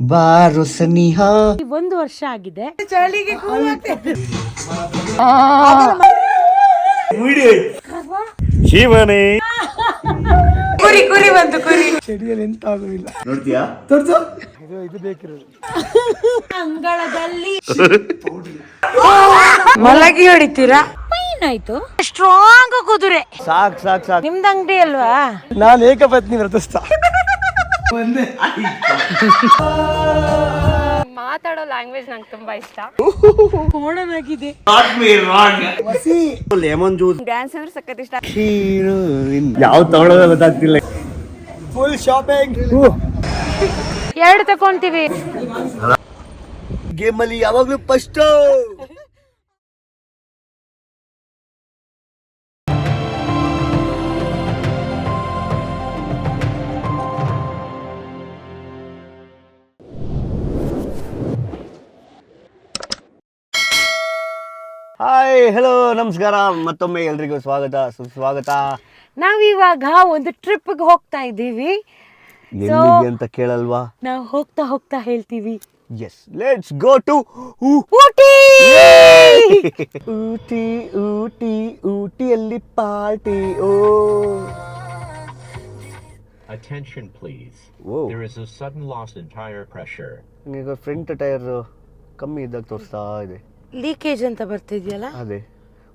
ಬಾರು ಸನಿಹ 1 ವರ್ಷ ಆಗಿದೆ. ಚಳಿಗೆ ಶಿವನೇ ಕುರಿ ಕುರಿ ಬಂತು ಕುರಿ ಚಡಿಯಲ್ಲಿ ಎಂತ ಆಗುದಿಲ್ಲ. ನೋಡ್ತೀಯಾ? ತೋರ್ಸು. ಇದು ಬೇಕಿರೋದು ಅಂಗಳದಲ್ಲಿ ಮಲಗಿ ಹೊಡಿತೀರಾ? ಏನಾಯ್ತು? ಸ್ಟ್ರಾಂಗ್ ಕುದುರೆ. ಸಾಕ್ ಸಾಕ್ ಸಾಕ್. ನಿಮ್ದು ಅಂಗಡಿ ಅಲ್ವಾ? ನಾನು ಏಕಪತ್ನಿ ವ್ರತಸ್ಥ. ಒಂದೇ ಮಾತಾಡೋ ಲ್ಯಾಂಗ್ವೇಜ್ ನಂಗೆ ತುಂಬಾ ಇಷ್ಟ. ಕೋಣನಾಗಿದೆ. ವಸಿ ಲೆಮನ್ ಜ್ಯೂಸ್ ಡ್ಯಾನ್ಸ್ ಅಂದ್ರೆ ಸಖತ್ ಇಷ್ಟ. ಯಾವ ತಗೊಳ್ಳೋದ ಗೊತ್ತಾಗ್ತಿಲ್ಲ. Full shopping. 2 ತಕೊಂತೀವಿ. ಗೇಮ್ ಅಲ್ಲಿ ಯಾವಾಗ್ಲೂ ಫಸ್ಟ್. ಹಾಯ್ ಹಲೋ ನಮಸ್ಕಾರ, ಮತ್ತೊಮ್ಮೆ ಎಲ್ರಿಗೂ ಸ್ವಾಗತ ಸುಸ್ವಾಗತ. ನಾವಿವಾಗ ಒಂದು ಟ್ರಿಪ್ಗೆ ಹೋಗ್ತಾ ಇದ್ದೀವಿ. ಎಲ್ಲಿಗೆ ಅಂತ ಕೇಳಲ್ವಾ? ನಾವು ಹೋಗ್ತಾ ಹೋಗ್ತಾ ಹೇಳ್ತೀವಿ. Yes, let's go to Ooty. Ooty Ooty ಊಟಿಯಲ್ಲಿ party. Oh Attention please. Whoa. There is a sudden loss in tire pressure. ಈಗ ಫ್ರಂಟ್ ಟೈರ್ ಕಮ್ಮಿ ಇದ್ದಾಗ ತೋರಿಸ್ತಾ ಇದೆ. ಲೀಕೇಜ್ ಅಂತ ಬರ್ತಿದ್ಯಲ್ಲ, ಅದೇ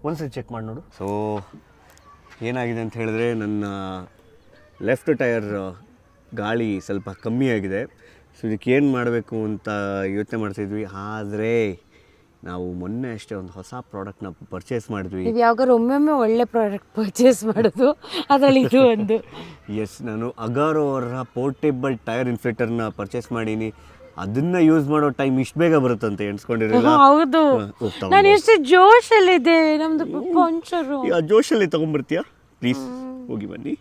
ಒಂದ್ಸರಿ ಚೆಕ್ ಮಾಡಿ ನೋಡು. ಸೊ ಏನಾಗಿದೆ ಅಂತ ಹೇಳಿದ್ರೆ, ನನ್ನ ಲೆಫ್ಟ್ ಟೈರ್ ಗಾಳಿ ಸ್ವಲ್ಪ ಕಮ್ಮಿ ಆಗಿದೆ. ಸೊ ಇದಕ್ಕೆ ಏನು ಮಾಡಬೇಕು ಅಂತ ಯೋಚನೆ ಮಾಡ್ತಿದ್ವಿ. ಆದರೆ ನಾವು ಮೊನ್ನೆ ಅಷ್ಟೇ ಒಂದು ಹೊಸ ಪ್ರಾಡಕ್ಟ್ನ ಪರ್ಚೇಸ್ ಮಾಡಿದ್ವಿ. ನೀವು ಯಾವಾಗಾರು ಒಮ್ಮೊಮ್ಮೆ ಒಳ್ಳೆ ಪ್ರಾಡಕ್ಟ್ ಪರ್ಚೇಸ್ ಮಾಡೋದು, ಅದರಲ್ಲಿ ಇದು ಒಂದು. ಎಸ್, ನಾನು ಅಗಾರೋ ಅವರ ಪೋರ್ಟೇಬಲ್ ಟೈರ್ ಇನ್ಫ್ಲೇಟರ್ನ ಪರ್ಚೇಸ್ ಮಾಡೀನಿ. ಅದನ್ನ ಯೂಸ್ ಮಾಡೋ ಟೈಮ್ ಇಷ್ಟು ಬೇಗ ಬರುತ್ತಂತೆ ಎಣಿಸ್ಕೊಂಡಿರಲಿಲ್ಲ. ಹೌದು, ನಾನು ಎಷ್ಟು ಜೋಶಲ್ಲಿದೆ. ನಮ್ದು ಪಂಚರು. ಆ ಜೋಶಲ್ಲಿ ತೊಗೊಂಡ್ಬರ್ತೀಯಾ ಪ್ಲೀಸ್? ಹೋಗಿ ಬನ್ನಿ.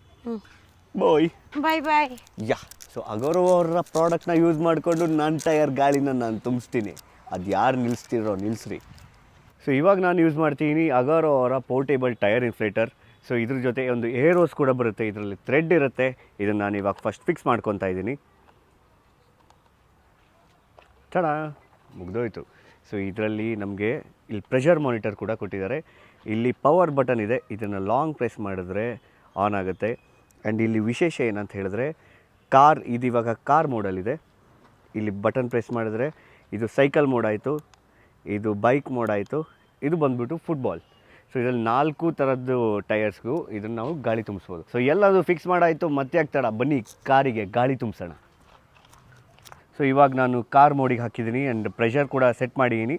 ಬಾಯ್ ಬಾಯ್ ಬಾಯ್. ಯಾ, ಸೊ ಅಗೋರೋ ಅವರ ಪ್ರಾಡಕ್ಟ್ನ ಯೂಸ್ ಮಾಡಿಕೊಂಡು ನನ್ನ ಟೈರ್ ಗಾಳಿನ ನಾನು ತುಂಬಿಸ್ತೀನಿ. ಅದು ಯಾರು ನಿಲ್ಲಿಸ್ತಿರೋ ನಿಲ್ಲಿಸ್ರಿ. ಸೊ ಇವಾಗ ನಾನು ಯೂಸ್ ಮಾಡ್ತೀನಿ ಅಗಾರೋ ಅವರ ಪೋರ್ಟೇಬಲ್ ಟೈರ್ ಇನ್ಫ್ಲೇಟರ್. ಸೊ ಇದ್ರ ಜೊತೆ ಒಂದು ಏರ್ ಹೋಸ್ ಕೂಡ ಬರುತ್ತೆ, ಇದರಲ್ಲಿ ಥ್ರೆಡ್ ಇರುತ್ತೆ. ಇದನ್ನು ನಾನು ಇವಾಗ ಫಸ್ಟ್ ಫಿಕ್ಸ್ ಮಾಡ್ಕೊತಾ ಇದ್ದೀನಿ. ಚಡ ಮುಗ್ದೋಯ್ತು. ಸೊ ಇದರಲ್ಲಿ ನಮಗೆ ಇಲ್ಲಿ ಪ್ರೆಷರ್ ಮಾನಿಟರ್ ಕೂಡ ಕೊಟ್ಟಿದ್ದಾರೆ. ಇಲ್ಲಿ ಪವರ್ ಬಟನ್ ಇದೆ, ಇದನ್ನು ಲಾಂಗ್ ಪ್ರೆಸ್ ಮಾಡಿದ್ರೆ ಆನ್ ಆಗುತ್ತೆ. ಆ್ಯಂಡ್ ಇಲ್ಲಿ ವಿಶೇಷ ಏನಂತ ಹೇಳಿದ್ರೆ, ಇದಿವಾಗ ಕಾರ್ ಮೋಡಲ್ಲಿದೆ. ಇಲ್ಲಿ ಬಟನ್ ಪ್ರೆಸ್ ಮಾಡಿದ್ರೆ ಇದು ಸೈಕಲ್ ಮೋಡ್ ಆಯಿತು, ಇದು ಬೈಕ್ ಮೋಡ್ ಆಯಿತು, ಇದು ಬಂದುಬಿಟ್ಟು ಫುಟ್ಬಾಲ್. ಸೊ ಇದರಲ್ಲಿ 4 ಥರದ್ದು ಟೈರ್ಸ್ಗೂ ಇದನ್ನು ನಾವು ಗಾಳಿ ತುಂಬಿಸ್ಬೋದು. ಸೊ ಎಲ್ಲದು ಫಿಕ್ಸ್ ಮಾಡಾಯಿತು, ಮತ್ತೆ ಆಗ್ತಾಡ ಬನ್ನಿ ಕಾರಿಗೆ ಗಾಳಿ ತುಂಬಿಸೋಣ. ಸೊ ಇವಾಗ ನಾನು ಕಾರ್ ಮೋಡಿಗೆ ಹಾಕಿದ್ದೀನಿ ಆ್ಯಂಡ್ ಪ್ರೆಷರ್ ಕೂಡ ಸೆಟ್ ಮಾಡಿದ್ದೀನಿ.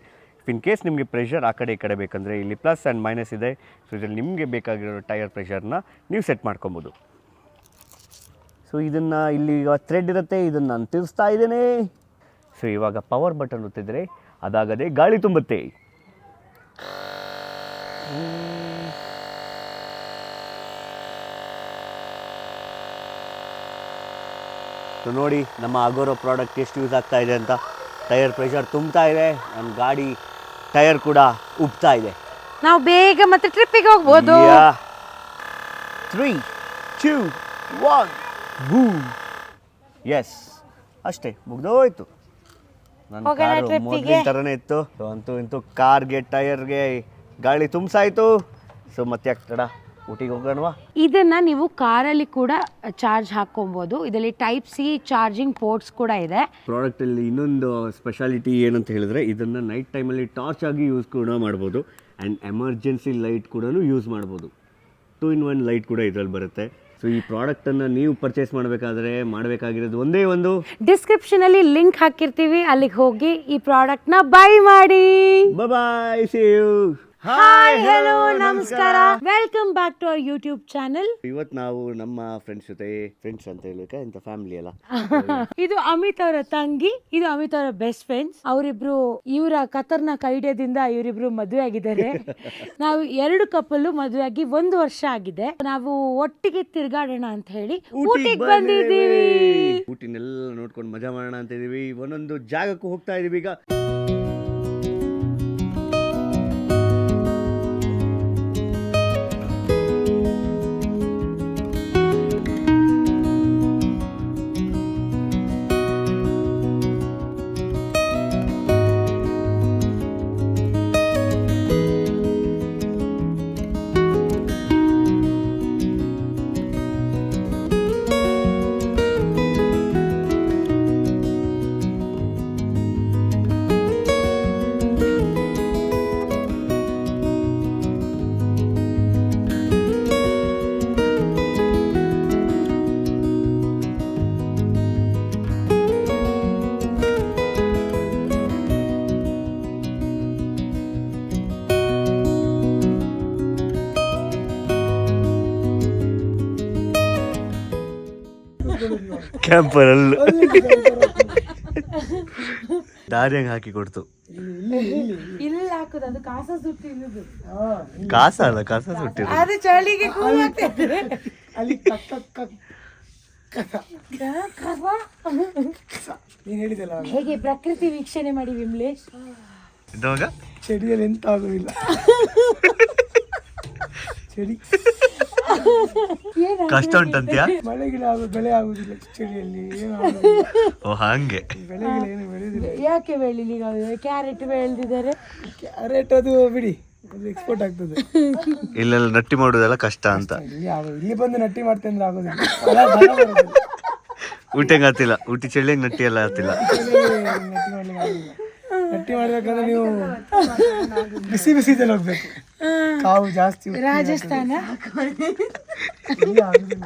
ಇನ್ ಕೇಸ್ ನಿಮಗೆ ಪ್ರೆಷರ್ ಆ ಕಡೆ ಈ ಕಡೆ ಬೇಕಂದರೆ ಇಲ್ಲಿ ಪ್ಲಸ್ ಆ್ಯಂಡ್ ಮೈನಸ್ ಇದೆ. ಸೊ ಇದರಲ್ಲಿ ನಿಮಗೆ ಬೇಕಾಗಿರೋ ಟೈರ್ ಪ್ರೆಷರ್ನ ನೀವು ಸೆಟ್ ಮಾಡ್ಕೊಬೋದು. ಸೊ ಇದನ್ನು ಇಲ್ಲಿ ಇವಾಗ ಥ್ರೆಡ್ ಇರುತ್ತೆ, ಇದನ್ನು ನಾನು ತಿರ್ಸ್ತಾ ಇದ್ದೇನೆ. ಸೊ ಇವಾಗ ಪವರ್ ಬಟನ್ ಒತ್ತಿದ್ರೆ ಅದಾಗದೆ ಗಾಳಿ ತುಂಬುತ್ತೆ. ಸೊ ನೋಡಿ ನಮ್ಮ ಅಗೋರೋ ಪ್ರಾಡಕ್ಟ್ ಎಷ್ಟು ಯೂಸ್ ಆಗ್ತಾ ಇದೆ ಅಂತ. ಟೈರ್ ಪ್ರೆಷರ್ ತುಂಬ್ತಾ ಇದೆ, ನಮ್ಮ ಗಾಡಿ ಟೈರ್ ಕೂಡ ಉಬ್ತಾ ಇದೆ. ನಾವು ಬೇಗ ಮತ್ತೆ ಟ್ರಿಪ್ಪಿಗೆ ಹೋಗ್ಬೋದು. 3, 2, 1 ಬೂಮ್. ಎಸ್, ಅಷ್ಟೇ ಮುಗ್ದೋಯ್ತು. ನನ್ನ ಕಾರು ಮೊದಲಿನ ಥರನೇ ಇತ್ತು. ಸೊ ಅಂತೂ ಇಂತೂ ಕಾರ್ಗೆ ಟೈರ್ಗೆ ಗಾಳಿ ತುಂಬಿಸಾಯ್ತು. ಸೊ ಮತ್ತೆ ಆಗ್ತಡ ಊಟಿಗೆ ಹೋಗೋಣವಾ? ಇದನ್ನ ನೀವು ಕಾರಲ್ಲಿ ಕೂಡ ಚಾರ್ಜ್ ಹಾಕೊಬಹುದು. ಇದರಲ್ಲಿ ಟೈಪ್ ಸಿ ಚಾರ್ಜಿಂಗ್ ಪೋರ್ಟ್ಸ್ ಕೂಡ ಇದೆ. ಪ್ರಾಡಕ್ಟಲ್ಲಿ ಇನ್ನೊಂದು ಸ್ಪೆಷಾಲಿಟಿ ಏನಂತ ಹೇಳಿದ್ರೆ, ಇದನ್ನು ನೈಟ್ ಟೈಮಲ್ಲಿ ಟಾರ್ಚ್ ಆಗಿ ಯೂಸ್ ಕೂಡ ಮಾಡ್ಬೋದು. ಆ್ಯಂಡ್ ಎಮರ್ಜೆನ್ಸಿ ಲೈಟ್ ಕೂಡ ಯೂಸ್ ಮಾಡ್ಬೋದು. 2-in-1 ಲೈಟ್ ಕೂಡ ಇದರಲ್ಲಿ ಬರುತ್ತೆ. ಸೊ ಈ ಪ್ರಾಡಕ್ಟನ್ನು ನೀವು ಪರ್ಚೇಸ್ ಮಾಡಬೇಕಾಗಿರೋದು ಒಂದೇ ಒಂದು, ಡಿಸ್ಕ್ರಿಪ್ಷನಲ್ಲಿ ಲಿಂಕ್ ಹಾಕಿರ್ತೀವಿ, ಅಲ್ಲಿಗೆ ಹೋಗಿ ಈ ಪ್ರಾಡಕ್ಟ್ನ ಬೈ ಮಾಡಿ. Bye, see you. Hi, hello, ನಮಸ್ಕಾರ. Welcome back to our YouTube channel. ಇವತ್ತು ನಾವು ನಮ್ಮ ಫ್ರೆಂಡ್ಸ್ ಜೊತೆ, ಫ್ರೆಂಡ್ಸ್ ಅಂತ ಹೇಳಕ್ಕೆ ಇಂಥ ಫ್ಯಾಮಿಲಿ ಅಲ್ಲ, ಇದು ಅಮಿತ್ ಅವರ ತಂಗಿ, ಇದು ಅಮಿತ್ ಅವರ ಬೆಸ್ಟ್ ಫ್ರೆಂಡ್ಸ್. ಅವರಿಬ್ರು ಇವರ ಖತರ್ನಾಕ್ ಐಡಿಯಾದಿಂದ ಇವರಿಬ್ರು ಮದುವೆ ಆಗಿದ್ದಾರೆ. ನಾವು 2 ಕಪಲ್ ಮದುವೆ ಆಗಿ 1 ವರ್ಷ ಆಗಿದೆ. ನಾವು ಒಟ್ಟಿಗೆ ತಿರ್ಗಾಡೋಣ ಅಂತ ಹೇಳಿ ಊಟಿಗೆ ಬಂದಿದ್ದೀವಿ. ಊಟಿನೆಲ್ಲ ನೋಡ್ಕೊಂಡು ಮಜಾ ಮಾಡೋಣ ಅಂತ ಇದೀವಿ. ಒಂದೊಂದು ಜಾಗಕ್ಕೂ ಹೋಗ್ತಾ ಇದೀವಿ ಈಗ. ಕ್ಯಾಂಪರಲ್ಲೂ ದಾರಿ ಹಂಗೆ ಹಾಕಿ ಕೊಡ್ತು. ಇಲ್ಲ ಹಾಕುದು ಅದು ಕಾಸ ಸುಟ್ಟಿರುದು. ಕಾಸ ಅಲ್ಲ, ಕಾಸ ಸುಟ್ಟಿರೋದು. ಅದು ಚಳಿಗೆ ಕೂಲ್ ಆಗ್ತದೆ. ಅಲ್ಲಿ ನೀನ್ ಹೇಳಿದಲ್ಲ ಹೇಗೆ ಪ್ರಕೃತಿ ವೀಕ್ಷಣೆ ಮಾಡಿ ವಿಮ್ಲೇಶ್. ಇವಾಗ ಚಳಿಯಲ್ಲಿ ಎಂತ ಆಗುದಿಲ್ಲ. ಚಳಿ ಕಷ್ಟ ಉಂಟಂತ್ಯಾ? ಮಳೆ ಗಿಡ ಬೆಳೆ ಆಗುದಿಲ್ಲ ಚಳಿಯಲ್ಲಿ, ಏನು ಆಗುದಿಲ್ಲ. ಓ ಹಾಗೆ. ಬೆಳೆ ಗಿಡ ಏನು ಬೆಳೆದಿಲ್ಲ. ಯಾಕೆ ಬೆಳಿಲಿ? ಕ್ಯಾರೆಟ್ ಬೆಳೆದಿದ್ದಾರೆ. ಕ್ಯಾರೆಟ್ ಅದು ಬಿಡಿ, ಅದು ಎಕ್ಸ್ಪೋರ್ಟ್ ಆಗ್ತದೆ. ಇಲ್ಲೆಲ್ಲ ನಟ್ಟಿ ಮಾಡೋದೆಲ್ಲ ಕಷ್ಟ ಅಂತ. ಇಲ್ಲಿ ಬಂದು ನಟ್ಟಿ ಮಾಡ್ತೆ ಅಂದ್ರೆ ಆಗೋದಿಲ್ಲ. ಫಲ ಬರೋದಿಲ್ಲ. ಊಟ ಹೆಂಗ್ ಆತಿಲ್ಲ, ಊಟಿ ಚಳಿ ಹೆಂಗ್ ನಟ್ಟಿ ಎಲ್ಲ ಆತಿಲ್ಲ. ನಟ್ಟಿ ಮಾಡ್ಲಿಕ್ಕೆ ಆಗೋದಿಲ್ಲ. ನಟ್ಟಿ ಮಾಡ್ಬೇಕಂದ್ರೆ ನೀವು ಬಿಸಿ ಬಿಸಿದಲ್ಲಿ ಹೋಗ್ಬೇಕು. ಕಾವು ಜಾಸ್ತಿ ರಾಜಸ್ಥಾನ. ಇಲ್ಲಿ ಆಗುದಿಲ್ಲ.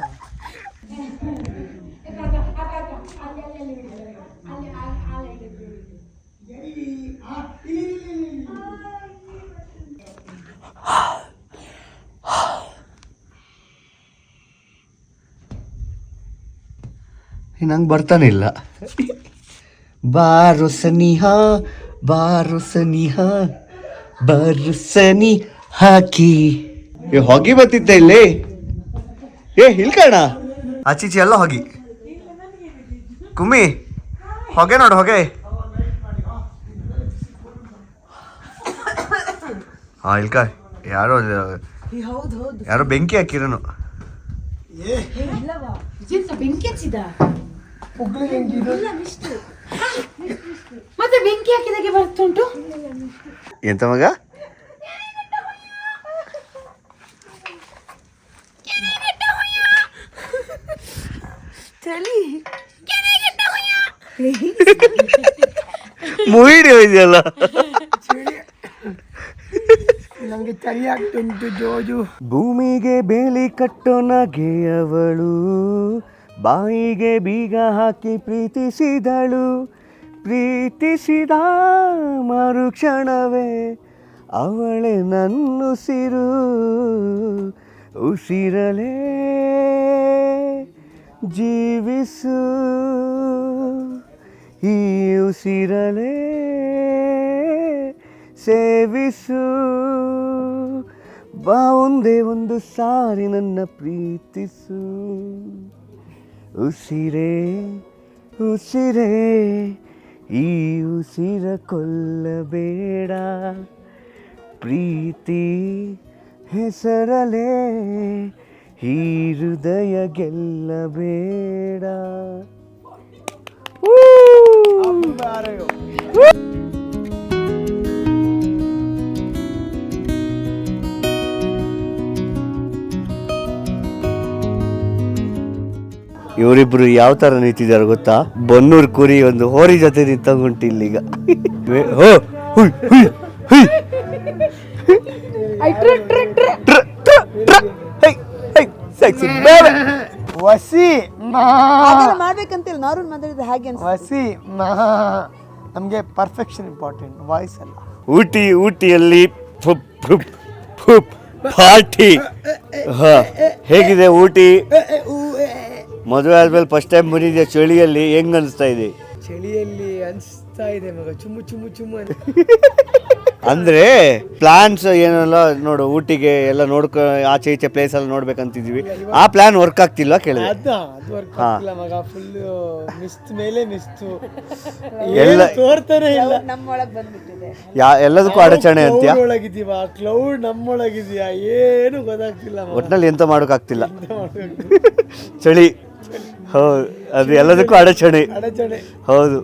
ನಂಗೆ ಬರ್ತಾನೆ ಇಲ್ಲ. ಬಾರು ಸನಿಹ, ಬಾರು ಸನಿಹ, ಬಾರು ಸನಿ ಹಾಕಿ. ಹೊಗೆ ಬರ್ತಿದ್ದೆ ಇಲ್ಲಿ. ಇಲ್ಲಿ ಕಾಣ ಆಚೀಚೆ ಎಲ್ಲ ಹೊಗಿ. ಕುಮ್ಮಿ ಹೊಗೆ ನೋಡು, ಹೊಗೆ. ಹಾ ಇಲ್ಕ ಯಾರೋ ಬೆಂಕಿ ಹಾಕಿರೋನು. ಬೆಂಕಿ ಹಚ್ಚಿದ ಉಗ್ಳಿ ಬೆಂಕಿ ಇದು. ಮತ್ತೆ ಬೆಂಕಿ ಹಾಕಿದಾಗೆ ಬರ್ತುಂಟು. ಎಂತ ಮಗ? ಚಳಿ ಮುಯಿಡಿ ಹೋಯ್ದಲ್ಲ. ನಮ್ಗೆ ಚಳಿ ಆಗ್ತುಂಟು ಜೋಜು. ಭೂಮಿಗೆ ಬೇಲಿ ಕಟ್ಟೋ ನಗೆಯವಳು, ಬಾಯಿಗೆ ಬೀಗ ಹಾಕಿ ಪ್ರೀತಿಸಿದಳು. ಪ್ರೀತಿಸಿದ ಮರುಕ್ಷಣವೇ ಅವಳೆ ನನ್ನುಸಿರು. ಉಸಿರಲೇ ಜೀವಿಸು, ಈ ಉಸಿರಲೇ ಸೇವಿಸು. ಬಾ ಒಂದೇ ಒಂದು ಸಾರಿ ನನ್ನ ಪ್ರೀತಿಸು. ಉಸಿರೇ ಉಸಿರೇ ಈ ಉಸಿರ ಕೊಲ್ಲಬೇಡ. ಪ್ರೀತಿ ಹೆಸರಲೇ ಈ ಹೃದಯ ಗೆಲ್ಲಬೇಡ. ಇವರಿಬ್ರು ಯಾವ ತರ ನಿಂತಿದ್ದಾರೆ ಗೊತ್ತಾ? ಬನ್ನೂರು ಕುರಿ ಒಂದು ಹೋರಿ ಜೊತೆ ನಿಂತುಂಟು ಇಲ್ಲೀಗ. ವಸಿ ಮಾಡ್ಬೇಕಂತಿಲ್ಲ, ನಾರ್ಮಲ್ ಮಾತಾಡಿದ್ರೆ ಹಾಗೆ ವಸಿ ನಮ್ಗೆ ಪರ್ಫೆಕ್ಷನ್ ಇಂಪಾರ್ಟೆಂಟ್, ವಾಯ್ಸ್ ಅಲ್ಲ. ಊಟಿಯಲ್ಲಿ ಪಾರ್ಟಿ. ಹೇಗಿದೆ ಊಟಿ? ಮದುವೆ ಆದ್ಮೇಲೆ ಫಸ್ಟ್ ಟೈಮ್ ಬಂದಿದ್ಯಾ ಚಳಿಯಲ್ಲಿ, ಹೆಂಗ್ ಅನಿಸ್ತಾ ಇದೆ? ಚಳಿಯಲ್ಲಿ ಅನ್ಸ್ತಾ ಇದೆ ಮಗ, ಚುಮ್ಮು ಚುಮ್ಮು ಚುಮ್ಮು ಅಂತ. ಅಂದ್ರೆ ಪ್ಲಾನ್ಸ್ ಏನೆಲ್ಲ ನೋಡು, ಊಟಿಗೆ ಎಲ್ಲ ನೋಡ್ಕೊ, ಆಚೆ ಈಚೆ ಪ್ಲೇಸ್ ಎಲ್ಲ ನೋಡ್ಬೇಕಂತಿದ್ವಿ. ಆ ಪ್ಲಾನ್ ವರ್ಕ್ ಆಗ್ತಿಲ್ವಾ ಕೇಳಿದೆ? ಅದು ವರ್ಕ್ ಆಗ್ತಿಲ್ಲ ಮಗ, ಫುಲ್ ಮಿಸ್ತ್ ಮೇಲೆ ಮಿಸ್ತು, ಎಲ್ಲ ತೋರ್ತಾನೆ ಇಲ್ಲ. ನಮ್ಮೊಳಗ್ ಬಂದ್ಬಿಟ್ಟಿದೆ. ಎಲ್ಲದಕ್ಕೂ ಅಡಚಣೆ ಅಂತ್ಯಾ? ಒಳಗಿದೀವ, ಕ್ಲೌಡ್ ನಮ್ಮೊಳಗಿದ್ಯಾ, ಏನು ಗೊತ್ತಾಗ್ತಿಲ್ಲ. ಒಟ್ನಲ್ಲಿ ಎಂತ ಮಾಡೋಕ್ಕಾಗ್ತಿಲ್ಲ, ಚಳಿ. ಹೌದು, ಅದು ಎಲ್ಲದಕ್ಕೂ ಅಡಚಣೆ. ಹೌದು,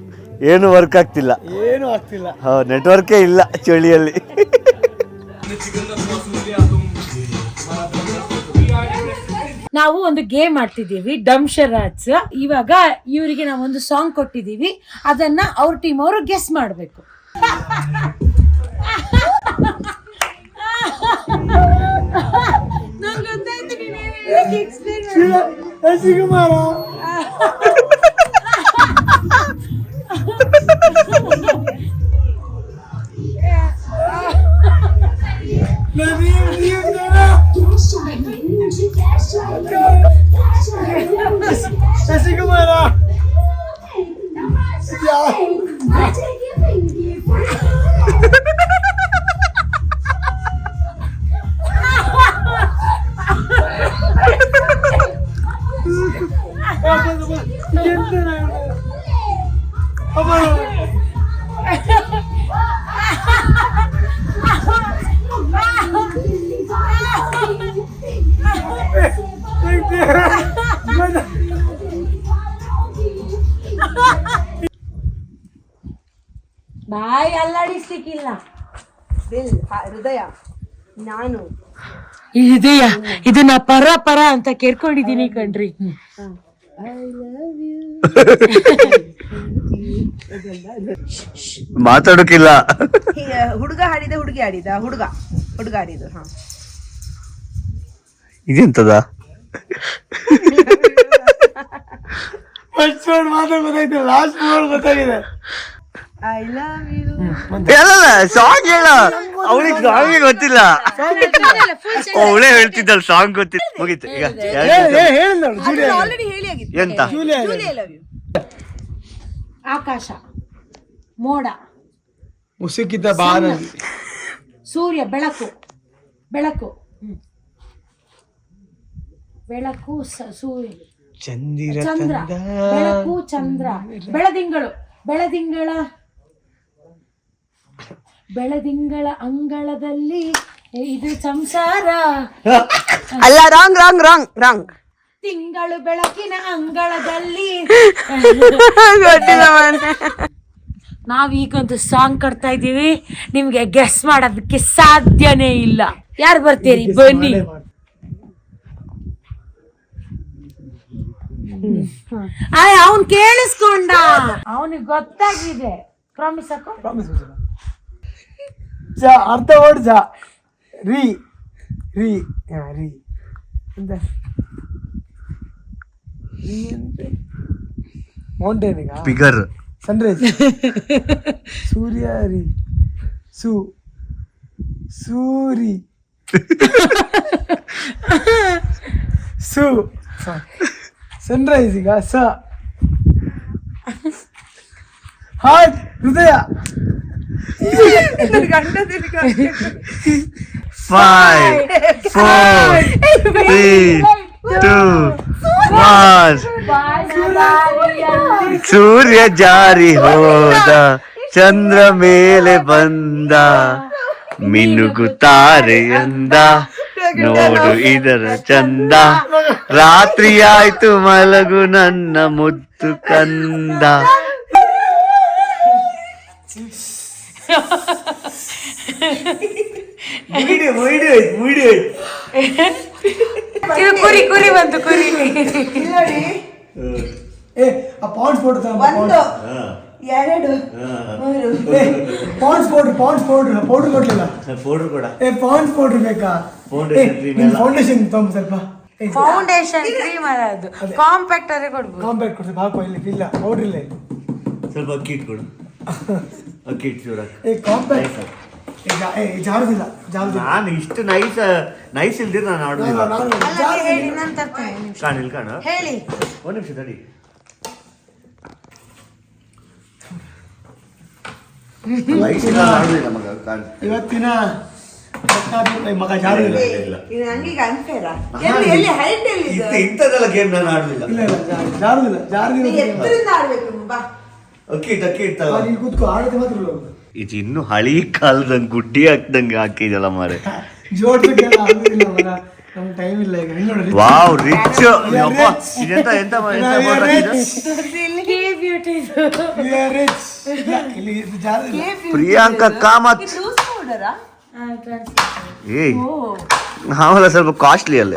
ಏನು ವರ್ಕ್ ಆಗ್ತಿಲ್ಲ, ಏನು ಆಗ್ತಿಲ್ಲ. ಹೌದು, ನೆಟ್ವರ್ಕೇ ಇಲ್ಲ ಚಳಿಯಲ್ಲಿ. ನಾವು ಒಂದು ಗೇಮ್ ಆಡ್ತಿದ್ದೀವಿ, ಡಮ್ಶರಾಜ್. ಇವಾಗ ಇವರಿಗೆ ನಾವು ಒಂದು ಸಾಂಗ್ ಕೊಟ್ಟಿದ್ದೀವಿ, ಅದನ್ನ ಅವ್ರ ಟೀಮ್ ಅವರು ಗೆಸ್ ಮಾಡಬೇಕು. ಶಿವಕುಮಾರ ಶಶಿಕುಮಾರ ಬಾಯಿ ಅಲ್ಲಾಡಿಸ್ಲಿಕ್ಕಿಲ್ಲ. ಹೃದಯ ನಾನು ಇದೆಯ ಇದನ್ನ ಪರ ಪರ ಅಂತ ಕೇಳ್ಕೊಂಡಿದೀನಿ ಕಣ್ರಿ. ಮಾತಾಡೋಕಿಲ್ಲ. ಹುಡುಗ ಹಾಡಿದ ಹುಡುಗಿ ಆಡಿದ ಹುಡುಗ ಆಡಿದ್ದು. ಹಾ ಇದೆಂತದ? ಫಸ್ಟ್ ವರ್ಡ್ ಮಾತ್ರ ಗೊತ್ತಾಯ್ತು, ಲಾಸ್ಟ್ ವರ್ಡ್ ಗೊತ್ತಾಗಿದೆ. I love you. ಸಾಂಗ್ ಹೇಳ. ಅವಳಿಗೆ ಸಾಂಗ್ ಗೊತ್ತಿಲ್ಲ. ಅವಳೇ ಹೇಳ್ತಿದ್ದಲ್ಲ ಸಾಂಗ್ ಗೊತ್ತಿಲ್ಲ. ಮುಗೀತು ಈಗ. ಆಲ್ರೆಡಿ ಹೇಳಿ ಆಗಿತ್ತು. ಎಂತ? Julie I love you. ಆಕಾಶ, ಮೋಡ, ಮುಸುಕಿತ ಬಾನ, ಸೂರ್ಯ, ಬೆಳಕು, ಬೆಳಕು, ಬೆಳಕು, ಸೂರ್ಯ, ಚಂದಿರ, ಚಂದ್ರ, ಬೆಳಕು, ಚಂದ್ರ, ಬೆಳದಿಂಗಳು, ಬೆಳದಿಂಗಳ ಅಂಗಳದಲ್ಲಿ ಇದು ಸಂಸಾರ. ಅಲ್ಲ, ರಾಂಗ್ ರಾಂಗ್ ರಾಂಗ್ ರಾಂಗ್. ತಿಂಗಳು ಬೆಳಕಿನ ಅಂಗಳದಲ್ಲಿ. ನಾವೀಗೊಂದು ಸಾಂಗ್ ಕಟ್ತಾ ಇದ್ದೀವಿ, ನಿಮ್ಗೆ ಗೆಸ್ ಮಾಡೋದಕ್ಕೆ ಸಾಧ್ಯನೇ ಇಲ್ಲ. ಯಾರು ಬರ್ತೀರಿ? ಬನ್ನಿ. ಅವನ್ ಕೇಳಿಸ್ಕೊಂಡ, ಅವನಿಗೆ ಗೊತ್ತಾಗಿದೆ. ಪ್ರಾಮಿಸ್ ಹಾಕೋ. ಪ್ರಾಮಿಸ್. ಜ ಅರ್ಧ ವರ್ಡ್ ಜ. ರೀ ರೀ ರೀ ಅಂತ ಮೌಂಟೇನ್. ಈಗ ಫಿಗರ್. ಸನ್ರೈಸ್. ಸೂರ್ಯ ರೀ ಸೂರಿ ಸನ್ರೈಸ್. ಈಗ ಹಾರ್ಟ್, ಹೃದಯ. 5, 4, 3, 2, 1. ಸೂರ್ಯ ಜಾರಿ ಹೋದ, ಚಂದ್ರ ಮೇಲೆ ಬಂದ, ಮಿನುಗುತ್ತಾರೆ ಎಂದ, ನೋಡು ಇದರ ಚಂದ, ರಾತ್ರಿ ಆಯ್ತು ಮಲಗು ನನ್ನ ಮುದ್ದು ಕಂದ. ಕುರಿ ಕುರಿ ಬಂತು, ಕುರಿ. ಏ ಆ ಪಾಂಡ್ಸ್ ಪೌಡರ್ ಒಂದು, ಎರಡು, ಮೂರು. ಪಾಂಡ್ಸ್ ಪೌಡರ್ ಕೊಡ್ಲಿಲ್ಲ. ಪೌಡರ್ ಕೂಡ. ಏ ಪಾಂಡ್ಸ್ ಪೌಡರ್ ಬೇಕಾ? ಫೌಂಡೇಶನ್ ತೊಂಬ ಸ್ವಲ್ಪ. ಫೌಂಡೇಶನ್ ಕ್ರೀಮ್ ಅಲ್ಲ, ಅದು ಕಾಂಪ್ಯಾಕ್ಟರ್ ಕೊಡ್ಬೋದು. ಕಾಂಪ್ಯಾಕ್ಟ್ ಕೊಡ್ತೀವಿ, ಹಾಕೋ. ಇಲ್ಲಿ ಇಲ್ಲ, ಪೌಡರ್ ಇಲ್ಲ ಇಲ್ಲಿ. ಸ್ವಲ್ಪ ಅಕ್ಕಿ ಇಟ್ಕೊಡು. ಅಕ್ಕಿ ಇಟ್ಟು ಏ ಕಾಂಪ್ಯಾಕ್ಟ್ ಜಾರುದಿಲ್ಲ. ನಾನು ಇಷ್ಟು ನೈಸ್ ಇಲ್ದಿರ ನಾನು ಆಡುದಿಲ್ಲ. ಹೇಳಿ, ನಾನು ತರ್ತೇನೆ. ಕಾಣಿಲ್ ಕಾಣ. ಹೇಳಿ. ಒಂದು ನಿಮಿಷ ತಡಿ. ಆಡುದಿಲ್ಲ ಮಗ. ಇವತ್ತಿನ ಮಗ ಜಾರುದಿಲ್ಲ. ಇದು ನಂಗೀಗ ಅನ್ಫೇರಾ? ಎಲ್ಲಿ ಹೈಟ್ ಎಲ್ಲಿ ಇದೆ? ಇಂಥದ್ದೆಲ್ಲ ಗೇಮ್ ನಾನು ಆಡುದಿಲ್ಲ. ಇಲ್ಲ ಜಾರುದಿಲ್ಲ. ಎತ್ತರಿಂದ ಆಡ್ಬೇಕು ಬಾ. ಅಕ್ಕಿ ಇಟ್ಟಾಗ ನೀನು ಕೂತ್ಕೋ, ಆಡೋದು ಮಾತ್ರ ಇದು ಇನ್ನು ಹಳಿ ಕಾಲದಂಗೆ ಗುಡ್ಡಿ ಹಾಕ್ದಂಗೆ ಹಾಕಿದಲ್ಲ ಮಾರೆ. ಜೋಡ್ಸಕ್ಕೆಲ್ಲ ಆಗುದಿಲ್ಲ ಮಗ, ನಮ್ಗೆ ಟೈಮ್ ಇಲ್ಲ ಈಗ. ನೋಡಿ, ವಾವ್, ರಿಚ್. ಇದೆಂತ ಎಂತ ಪ್ರಿಯಾಂಕಾ ಕಾಮತ್. ಏಯ್, ನಾವೆಲ್ಲ ಸ್ವಲ್ಪ ಕಾಸ್ಟ್ಲಿ ಅಲ್ಲ.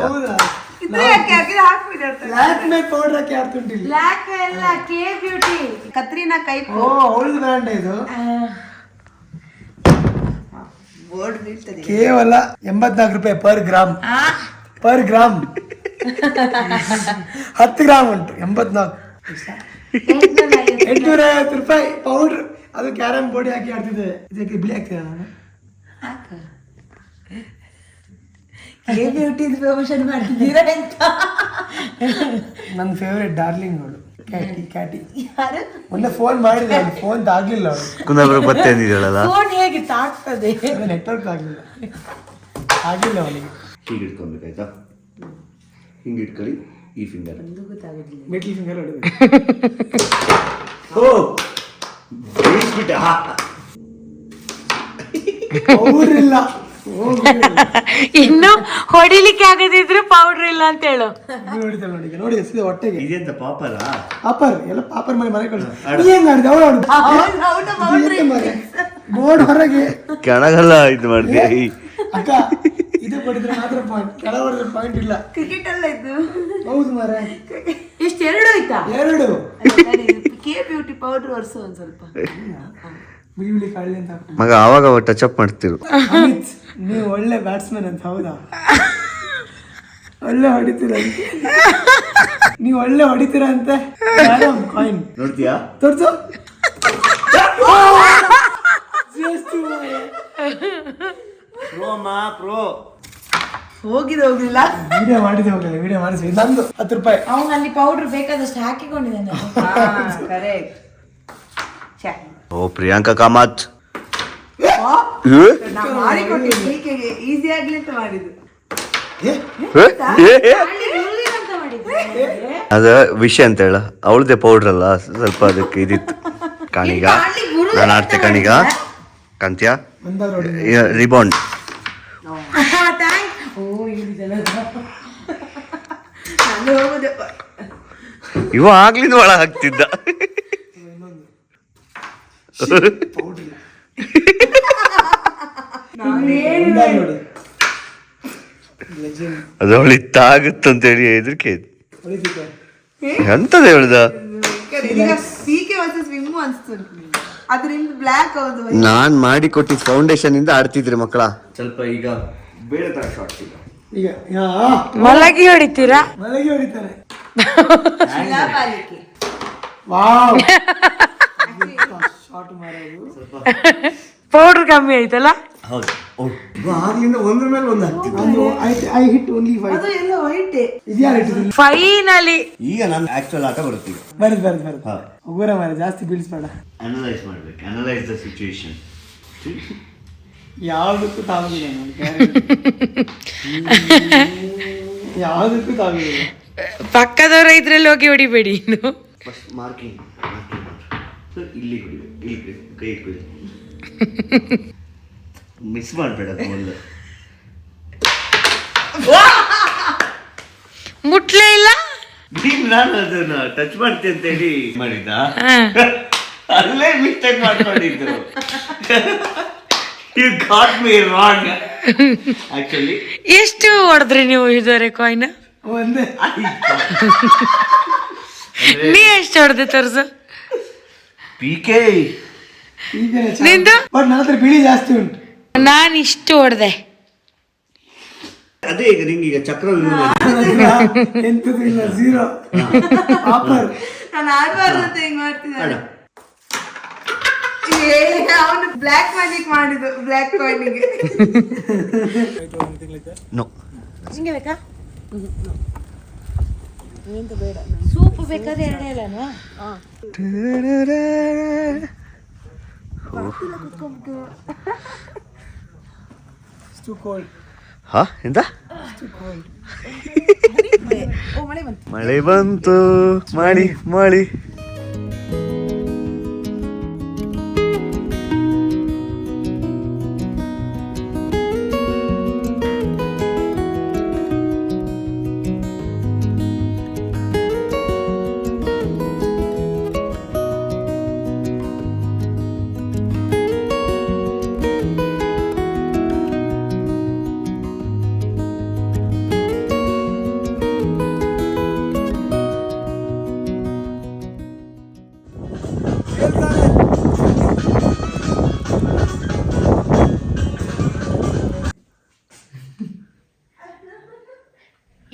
ಕತ್ರಿನಾ ಕೈಫ್ ಅವಳದು ಬ್ರ್ಯಾಂಡ್ ಇದು. ಬೋರ್ಡ್ ಬೀಳ್ತದೆ. ಕೇವಲ 84 ರೂಪಾಯಿ ಪರ್ ಗ್ರಾಮ್. 10 ಗ್ರಾಮ್ ಉಂಟು 84. 850 ರೂಪಾಯಿ ಪೌಡರ್. ಅದು ಕ್ಯಾರಮ್ ಬೋರ್ಡ್ ಹಾಕಿ ಆಡ್ತಿದ್ದೆ. ಇದಕ್ಕೆ ಬಿಳಿ ಆಗ್ತಿದೆ. ನಾನು ಪ್ರಮೋಷನ್ ಮಾಡ್ತಿದ್ದೀರಾ ಅಂತ. ನನ್ನ ಫೇವ್ರೆಟ್ ಡಾರ್ಲಿಂಗ್ ಅವಳು. ಕ್ಯಾಟಿ ಮೊನ್ನೆ ಫೋನ್ ಮಾಡಿದೆ, ಫೋನ್ ತಾಗ್ಲಿಲ್ಲ ಅವಳು. ಕುಂದಾಪುರ ಮತ್ತೆ ಅಂದಿದ್ದಾಳಲ್ಲ. ಫೋನ್ ಹೇಗೆ ತಾಗ್ತದೆ? ನೆಟ್ವರ್ಕ್ ಆಗಿಲ್ಲ ಅವನಿಗೆ. ಹೀಗೆ ಇಟ್ಕೊಬೇಕಾಯ್ತಾ? ಹಿಂಗೆ ಇಟ್ಕೊಳ್ಳಿ. ಈ ಫಿಂಗರ್ ಮಿಡ್ಲ್ ಫಿಂಗರ್ ಹೊಡಿಬೇಕು. ಓ ಬೀಳ್ಸ್ಬಿಟ್ಟೆ. ಅವ್ರಿಲ್ಲ ಇನ್ನು ಹೊಡಿಲಿಕ್ಕೆ ಆಗದಿದ್ರು ಪೌಡರ್ ಇಲ್ಲ ಅಂತ ಹೇಳು. ಹೊಡಿತಾಳೆ ನೋಡಿ, ನೋಡಿ ಸೀದಾ ಹೊಟ್ಟೆಗೆ. ಇದೆಂತ ಪಾಪರ? ಪಾಪರ್ ಎಲ್ಲ ಪಾಪರ್ ಮನೆ ಕಳ್ಸ. ಏನ್ ಮಾಡಿದೆ ಅವಳು? ಬೋರ್ಡ್ ಹೊರಗೆ ಕೆಳಗೆಲ್ಲ ಇದು ಮಾಡಿದೆ. ಅಕ್ಕ ಇದು ಕೊಡಿದ್ರೆ ಮಾತ್ರ ಪಾಯಿಂಟ್, ಕೆಳ ಹೊಡೆದ್ರೆ ಪಾಯಿಂಟ್ ಇಲ್ಲ. ಕ್ರಿಕೆಟ್ ಎಲ್ಲ ಇದ್ದು ಹೌದು ಮಾರ. ಎಷ್ಟು? ಎರಡು ಆಯ್ತಾ? ಎರಡು ಕೆ ಬ್ಯೂಟಿ ಪೌಡರ್ ಒರೆಸು ಒಂದ್ ಸ್ವಲ್ಪ. ಬಿಳಿ ಕಳ್ಳಿ ಅಂತ. ಮಗ ಆವಾಗ ಟಚ್ ಅಪ್ ಮಾಡ್ತಿರು. ಅಮಿತ್, ನೀವು ಒಳ್ಳೆ ಬ್ಯಾಟ್ಸ್ಮನ್ ಅಂತ. ಹೌದಾ? ಒಳ್ಳೆ ಹೊಡಿತೀರ ಅಂತೆ ನೀವು, ಒಳ್ಳೆ ಹೊಡಿತೀರ ಅಂತೆ. ಕಾಯಿನ್ ನೋಡ್ತೀಯಾ? ತೋರ್ಸು. ಪ್ರೋ ಹೋಗಿಲ್ಲ ವಿಡಿಯೋ ಮಾಡಿದೆ, ಹೋಗಲ್ಲ ವಿಡಿಯೋ ಮಾಡಿಸಿ. ನಂದು 10 ರೂಪಾಯಿ. ಅವನು ಅಲ್ಲಿ ಪೌಡರ್ ಬೇಕಾದಷ್ಟು ಹಾಕಿಕೊಂಡಿದ್ದಾನೆ. ಕರೆಕ್ಟ್. ಓ ಪ್ರಿಯಾಂಕಾ ಕಾಮತ್ ನಾ ಮಾಡಿಕೊಟ್ಟಿದ್ದೆ ಈಸಿ ಆಗ್ಲಿ ಅಂತ ಮಾಡಿದ್ದು. ಅದ ವಿಷಯ ಅಂತ ಹೇಳ. ಅವಳದೇ ಪೌಡ್ರ್ ಅಲ್ಲ, ಸ್ವಲ್ಪ ಅದಕ್ಕೆ ಇದಿತ್ತು. ಕಾಣಿಗ ನಾನು ಆಡ್ತೆ. ಕಾಣಿಗ ಕಾಂತ್ಯಾ ರಿಬಾಂಡ್. ನಾನು ಹೋಗುದು ಇವ ಆಗ್ಲಿಂದ ಒಳ ಹಾಕ್ತಿದ್ದ. ಅದು ಅವಳು ಇತ್ತಾಗುತ್ತಂತೇಳಿ ಹೆದರಿಕೆ. ಎಂತದ ಹೇಳ್ದ? ಈಗ ಪೀಕೆ ವರ್ಸಸ್ ವಿಮ್ಮು ಅನ್ಸ್ತು. ಅದರಿಂದ ಬ್ಲ್ಯಾಕ್ ಹೌದು. ನಾನ್ ಮಾಡಿ ಕೊಟ್ಟಿದ್ ಫೌಂಡೇಶನ್ ಇಂದ ಆಡ್ತಿದ್ರಿ ಮಕ್ಕಳ. ಸ್ವಲ್ಪ ಈಗ ಬೇರೆ ತರ ಶಾರ್ಟ್ಸ್ ಈಗ. ಈಗ ಮಲಗಿ ಹೊಡಿತೀರಾ? ಮಲಗಿ ಹೊಡಿತಾರೆ. ಶಿಲಾಪಾಲಿಕೆ. ವಾವ್ ಶಾರ್ಟ್ ಮಾಡೋದು. ಪೌಡರ್ ಕಮ್ಮಿ ಆಯ್ತಲ್ಲ? ಹೌದು. ಆಗ್ಲಿಂದ ಒಂದ್ರ ಮೇಲೆ ಒಂದು ಒಂದು ಐ ಹಿಟ್ ಓನ್ಲಿ 5. ಅದು ಎಲ್ಲ ವೈಟ್. ಇದ್ಯಾರು ಇಟ್ಟಿದ್ರು? ಫೈನಲಿ ಈಗ ನಾನು ಆಕ್ಚುಲ್ ಆಟ ಬರುತ್ತೀಗ. ಬರುದು ಹೋಗೋರ ಮಾರ, ಜಾಸ್ತಿ ಬೀಳ್ಸ್ಬೇಡ. ಅನಲೈಸ್ ಮಾಡ್ಬೇಕು. Analyse the situation. ಯಾವುದಕ್ಕೂ ತಾಗುದಿಲ್ಲ ಯಾವುದಕ್ಕೂ ತಾಗುದಿಲ್ಲ. ಪಕ್ಕದವರ ಇದ್ರಲ್ಲಿ ಹೋಗಿ ಹೊಡಿಬೇಡಿ ಇನ್ನು. ಫಸ್ಟ್ ಮಾರ್ಕಿಂಗ್ ಇಲ್ಲಿ ಹೊಡಿಬೇಕು. ಇಲ್ಲಿ ಕೈ ಇಟ್ಕೊಳ್ಳಿ. ಮಿಸ್ ಮಾಡಬೇಡ. ಒಂದು ಮುಟ್ಲೇ ಇಲ್ಲ. ನಾನು ಅದನ್ನ ಟಚ್ ಮಾಡ್ತೀನಿ ಅಂತ ಹೇಳಿ ಮಾಡಿದ್ದ. ಅಲ್ಲೇ ಮಿಸ್ಟೇಕ್ ಮಾಡ್ಕೊಂಡಿದ್ರು. You got me wrong. Actually ಎಷ್ಟು ಹೊಡೆದ್ರಿ ನೀವು ಇದುವರೆ ಕಾಯಿನ್? ಒಂದೇ. ನೀ ಎಷ್ಟು ಹೊಡೆದೆ ತೋರ್ಸು. ಪಿಕೆ ನಿಂದು? ಬಟ್ ನನ್ನ ಹತ್ರ ಬಿಳಿ ಜಾಸ್ತಿ ಉಂಟು. ನಾನು ಇಷ್ಟು ಹೊಡೆದೆ. ಅದೇ ಈಗ ನಿಂಗೆ ಈಗ ಚಕ್ರ ಎಂತದು ಇಲ್ಲ, 0 ಆಫರ್. ನಾನು ಆಡ್ಬಾರ್ದು ಅಂತ ಹಿಂಗ್ ಮಾಡ್ತಿದ್ದಾನೆ. ಅವನು ಬ್ಲ್ಯಾಕ್ ಮ್ಯಾಜಿಕ್ ಮಾಡಿದ್ದು ಬ್ಲ್ಯಾಕ್ ಕಾಯಿನ್ಗೆ. ನೋ. ಹಿಂಗೆ ಬೇಕಾ? ಸೂಪ್ ಬೇಕಾದ್ರೆ ಎರಡೇ ಇಲ್ಲನಾ? To cold. ಹಾ ಎಂತ? ಮಳೆ ಬಂತು. ಮಾಡಿ ಮಾಡಿ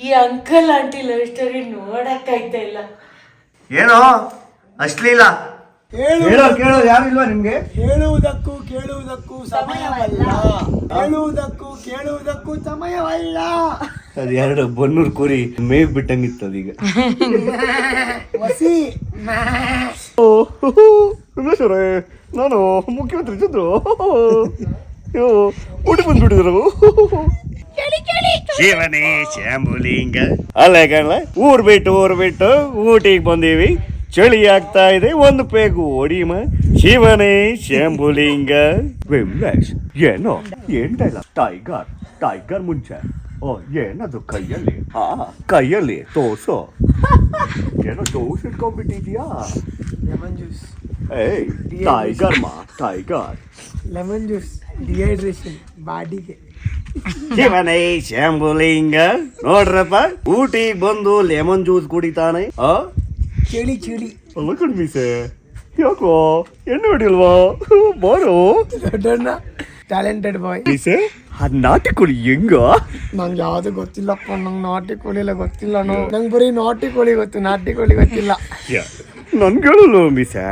ಈ ಅಂಕಲ್ ಆಂಟಿ ಲವ್ ಸ್ಟೋರಿ ನೋಡಕ್ಕಾಯ್ತಾ ಇಲ್ಲ. ಏನೋ ಅಶ್ಲೀಲ ಕೇಳೋ ಯಾರು ಇಲ್ವಾ ನಿಮ್ಗೆ? ಹೇಳುವುದಕ್ಕೂ ಕೇಳುವುದಕ್ಕೂ ಸಮಯವಲ್ಲ. ಹೇಳುವುದಕ್ಕೂ ಕೇಳುವುದಕ್ಕೂ ಸಮಯವಲ್ಲ. ಅದು ಎರಡು ಬನ್ನೂರು ಕುರಿ ಮೇವ್ ಬಿಟ್ಟಂಗಿತ್ತು ಅದೀಗ. ವಿಮಲೇಶ್ವರೇ, ನಾನು ಮುಖ್ಯಮಂತ್ರಿ ಚಂದ್ರು ಊಟಿ ಬಂದ್ಬಿಟ್ಟಿದ್ರು. ಶಿವನೇ ಶಾಂಬುಲಿಂಗ. ಅಲ್ಲ ಕಣ್ಣ, ಊರ್ ಬಿಟ್ಟು ಊಟಿಗೆ ಬಂದೀವಿ. ಚಳಿ ಆಗ್ತಾ ಇದೆ, ಒಂದು ಪೇಗು ಹೊಡಿಮ. ಶಿವನೇ ಶಾಂಬುಲಿಂಗ. ವಿಮಲೇಶ್ ಏನೋ ಏನ್ ಡೈಲಾಗ್? ಟೈಗರ್ ಮುಂಚೆ ಏನದು ಕೈಯಲ್ಲಿ ತೋರ್ಸೋ. ಏನೋ ಜೋಸ್ ಇಟ್ಕೊಂಡ್ಬಿಟ್ಟಿದ್ಯಾ? Lemon juice. ಏಯ್ ಟೈಗರ್ ಲೆಮನ್ ಜ್ಯೂಸ್ ಡಿಹೈಡ್ರೇಷನ್ ಬಾಡಿಗೆ. ಶಿವನೇ ಶಾಂಬುಲಿಂಗ. ನೋಡ್ರಪ್ಪ, ಊಟಿಗೆ ಬಂದು ಲೆಮನ್ ಜ್ಯೂಸ್ ಕುಡಿತಾನೆ. ಚಳಿ ಅಲ್ಲ ಕಡಿಮೀಸೆ, ಯಾಕೋ ಎಣ್ಣೆ ಹೊಡಿಲ್ವಾ? ಬಾರೋ ದೊಡ್ಡಣ್ಣ, ಟ್ಯಾಲೆಂಟೆಡ್ ಬಾಯ್. ಮೀಸೆ, ಅದ್ ನಾಟಿ ಕೋಳಿ ಹೆಂಗ? ನಂಗೆ ಯಾವ್ದು ಗೊತ್ತಿಲ್ಲಪ್ಪ. ನಂಗೆ ನಾಟಿ ಕೋಳಿ ಎಲ್ಲ ಗೊತ್ತಿಲ್ಲ. ನಂಗೆ ಬರೀ ನಾಟಿ ಕೋಳಿ ಗೊತ್ತು, ನಾಟಿ ಕೋಳಿ ಗೊತ್ತಿಲ್ಲ. ನನ್ಗಳು ಮೀಸೆ,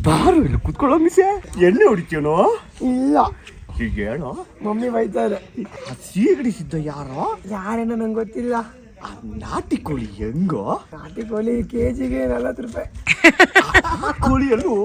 ಬಾರು ಇಲ್ಲಿ ಕುತ್ಕೊಳ್ಳೋ ಮೀಸೆ. ಎಣ್ಣೆ ಹೊಡಿತೀನೋ? ಇಲ್ಲ. ಈಗ ಹೇಳೋ, ಮಮ್ಮಿ ಬೈತಾರೆ. ಸೀಗಡಿಸಿದ್ದ ಯಾರೋ? ಯಾರೇನೋ ನಂಗೆ ಗೊತ್ತಿಲ್ಲ. ನಾಟಿ ಕೋಳಿ ಹೆಂಗೋ? ನಾಟಿ ಕೋಳಿ ಕೆಜಿಗೆ 40 ರೂಪಾಯಿ. ಕೋಳಿಯಲ್ಲೂ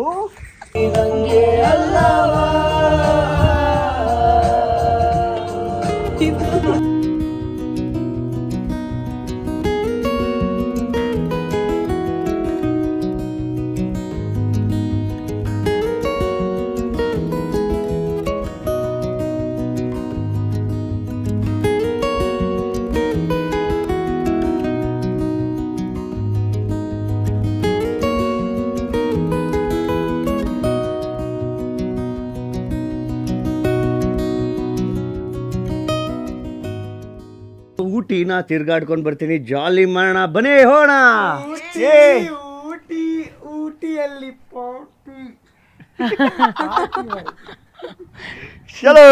ಊಟಿನ ತಿರ್ಗಾಡ್ಕೊಂಡು ಬರ್ತೀನಿ. ಜಾಲಿ ಮಾಡೋಣ, ಬನ್ನಿ ಹೋಣ. ಊಟಿಯಲ್ಲಿ ಪಾರ್ಟಿ. ಚಲೋ.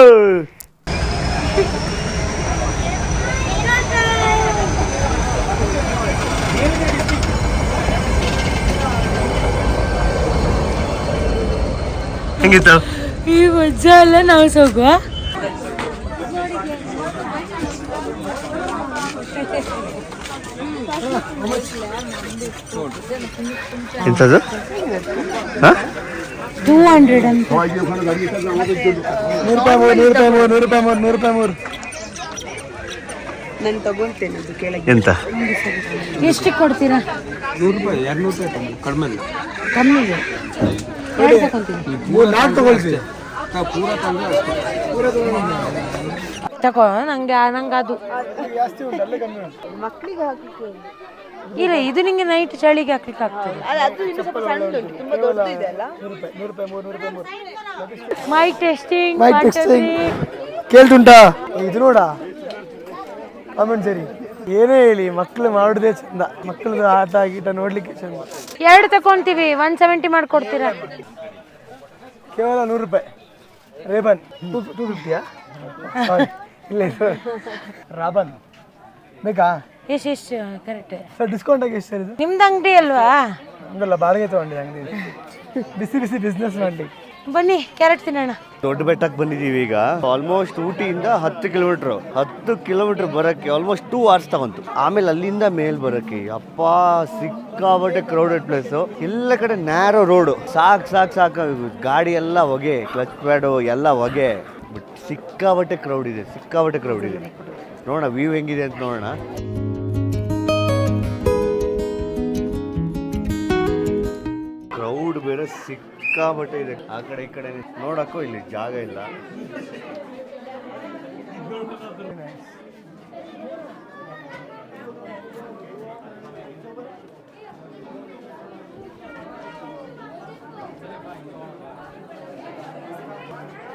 ಹೆಂಗಿತ್ತು ಈ ಮಜಾ ಎಲ್ಲ ನಾವು ಹೋಗುವ. ಎಂಥದ್ದು? 200 ಅಂತ. 100 ರೂಪಾಯಿ. ನಾನು ತಗೊಳ್ತೇನೆ ಅದು ಕೆಳಗೆ. ಎಂತ ಎಷ್ಟಕ್ಕೆ ಕೊಡ್ತೀರಾ? 100 ರೂಪಾಯಿ, 200 ರೂಪಾಯಿ ಕಡಿಮೆ. ಕಮ್ಮಿಗೆ 2 ತಗೊಂತೀನಿ. ನಾಲ್ಕು ತಗೊಳ್ತೀನಿ. ಪೂರ ತಂದ್ರೆ ತಗೋ. ನಂಗೆ ಅದು ಜಾಸ್ತಿ ಉಂಟು, ಅಲ್ಲೇ ಕಮ್ಮಿ ಉಂಟು. ಮಕ್ಕಳಿಗೆ ಹಾಕಲಿಕ್ಕೆ ಇಲ್ಲ, ಇದು ನಿಂಗೆ ನೈಟ್ ಚಳಿಗೆ ಹಾಕ್ಲಿಕ್ಕೆ ಆಗ್ತದೆ. ಅದು ಇನ್ನು ಸ್ವಲ್ಪ ಸಣ್ಣ ಉಂಟು, ತುಂಬಾ ದೊಡ್ಡದು ಇದೆ ಅಲ್ಲ. 100 ರೂಪಾಯಿ. Mic testing. ಕೇಳ್ತುಂಟಾ? ಇದು ನೋಡ ಕಾಮೆಂಟ್ ಸರಿ. ಏನೇ ಹೇಳಿ, ಮಕ್ಳು ಮಾಡೋದೇ ಚಂದ. ಮಕ್ಕಳದು ಆಟ ಗೀಟ ನೋಡ್ಲಿಕ್ಕೆ ಚಂದ. 2 ತಕೊಂತೀವಿ. 170 ಮಾಡ್ಕೊಡ್ತೀರಾ? ಕೇವಲ 100 ರೂಪಾಯಿ. ರೇಬನ್ 250. ಇಲ್ಲ, ರಾಬನ್ ಬೇಕಾ? ಎಷ್ಟು ಕರೆಕ್ಟ್ ಸರ್ ಡಿಸ್ಕೌಂಟ್ ಆಗಿ ಎಷ್ಟು ಸರ್ ಇದು? ನಿಮ್ದು ಅಂಗಡಿ ಅಲ್ವಾ? ಹಂಗಲ್ಲ, ಬಾಡಿಗೆ ತಗೊಂಡಿದೆ ಅಂಗಡಿ. ಬಿಸಿ ಬಿಸ್ನೆಸ್ ಮಾಡಿ. ಬನ್ನಿ, ಕ್ಯಾರೆಟ್ ತಿನ್ನೋಣ. ದೊಡ್ಡ ಬೆಟ್ಟಕ್ಕೆ ಬಂದಿದ್ದೀವಿ ಈಗ. ಆಲ್ಮೋಸ್ಟ್ ಊಟಿಯಿಂದ 10 ಕಿಲೋಮೀಟರ್ ಬರೋಕ್ಕೆ ಆಲ್ಮೋಸ್ಟ್ 2 hours ತಗೊಂತು. ಆಮೇಲೆ ಅಲ್ಲಿಂದ ಮೇಲ್ ಬರೋಕ್ಕೆ ಅಪ್ಪ ಸಿಕ್ಕಾಬಟ್ಟೆ ಕ್ರೌಡೆಡ್ ಪ್ಲೇಸು. ಎಲ್ಲ ಕಡೆ ನ್ಯಾರೋ ರೋಡು. ಸಾಕು ಗಾಡಿ ಎಲ್ಲ ಹೊಗೆ, ಕ್ಲಚ್ ಪ್ಯಾಡು ಎಲ್ಲ ಹೊಗೆ. ಬಟ್ ಸಿಕ್ಕಾಬಟ್ಟೆ ಕ್ರೌಡ್ ಇದೆ. ನೋಡೋಣ ವ್ಯೂ ಹೆಂಗಿದೆ ಅಂತ ನೋಡೋಣ. ಕ್ರೌಡ್ ಬೇರೆ ಸಿಕ್ಕಾಬಟ್ಟೆ ಇದೆ. ಆ ಕಡೆ ಈ ಕಡೆ ನೋಡಕ್ಕೂ ಇಲ್ಲಿ ಜಾಗ ಇಲ್ಲ.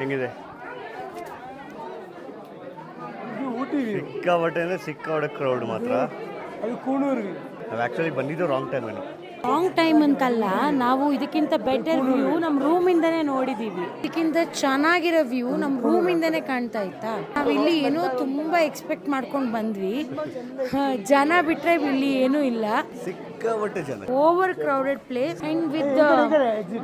ಹೆಂಗಿದೆ? ಸಿಕ್ಕಾಬಟ್ಟೆ ಕ್ರೌಡ್ ಮಾತ್ರ. ಅದು ಕೂಣೂರು. ನಾವು ಆ್ಯಕ್ಚುಲಿ ಬಂದಿದ್ದು ರಾಂಗ್ ಟೈಮ್ ಅಂತಲ್ಲ, ನಾವು ಇದಕ್ಕಿಂತ ಬೆಟರ್ ವ್ಯೂ ನಮ್ಮ ರೂಮಿಂದನೇ ನೋಡಿದೀವಿ. ಇದಕ್ಕಿಂತ ಚೆನ್ನಾಗಿರೋ ವ್ಯೂ ನಮ್ಮ ರೂಮಿಂದನೇ ಕಾಣ್ತಾ ಇತ್ತಾ. ನಾವು ಇಲ್ಲಿ ಏನೋ ತುಂಬಾ ಎಕ್ಸ್ಪೆಕ್ಟ್ ಮಾಡ್ಕೊಂಡು ಬಂದ್ವಿ. ಜನ ಬಿಟ್ರೆ ಇಲ್ಲಿ ಏನೂ ಇಲ್ಲ. ಸಿಕ್ಕಾಪಟ್ಟೆ ಚೆನ್ನಾಗಿ. Over crowded place and with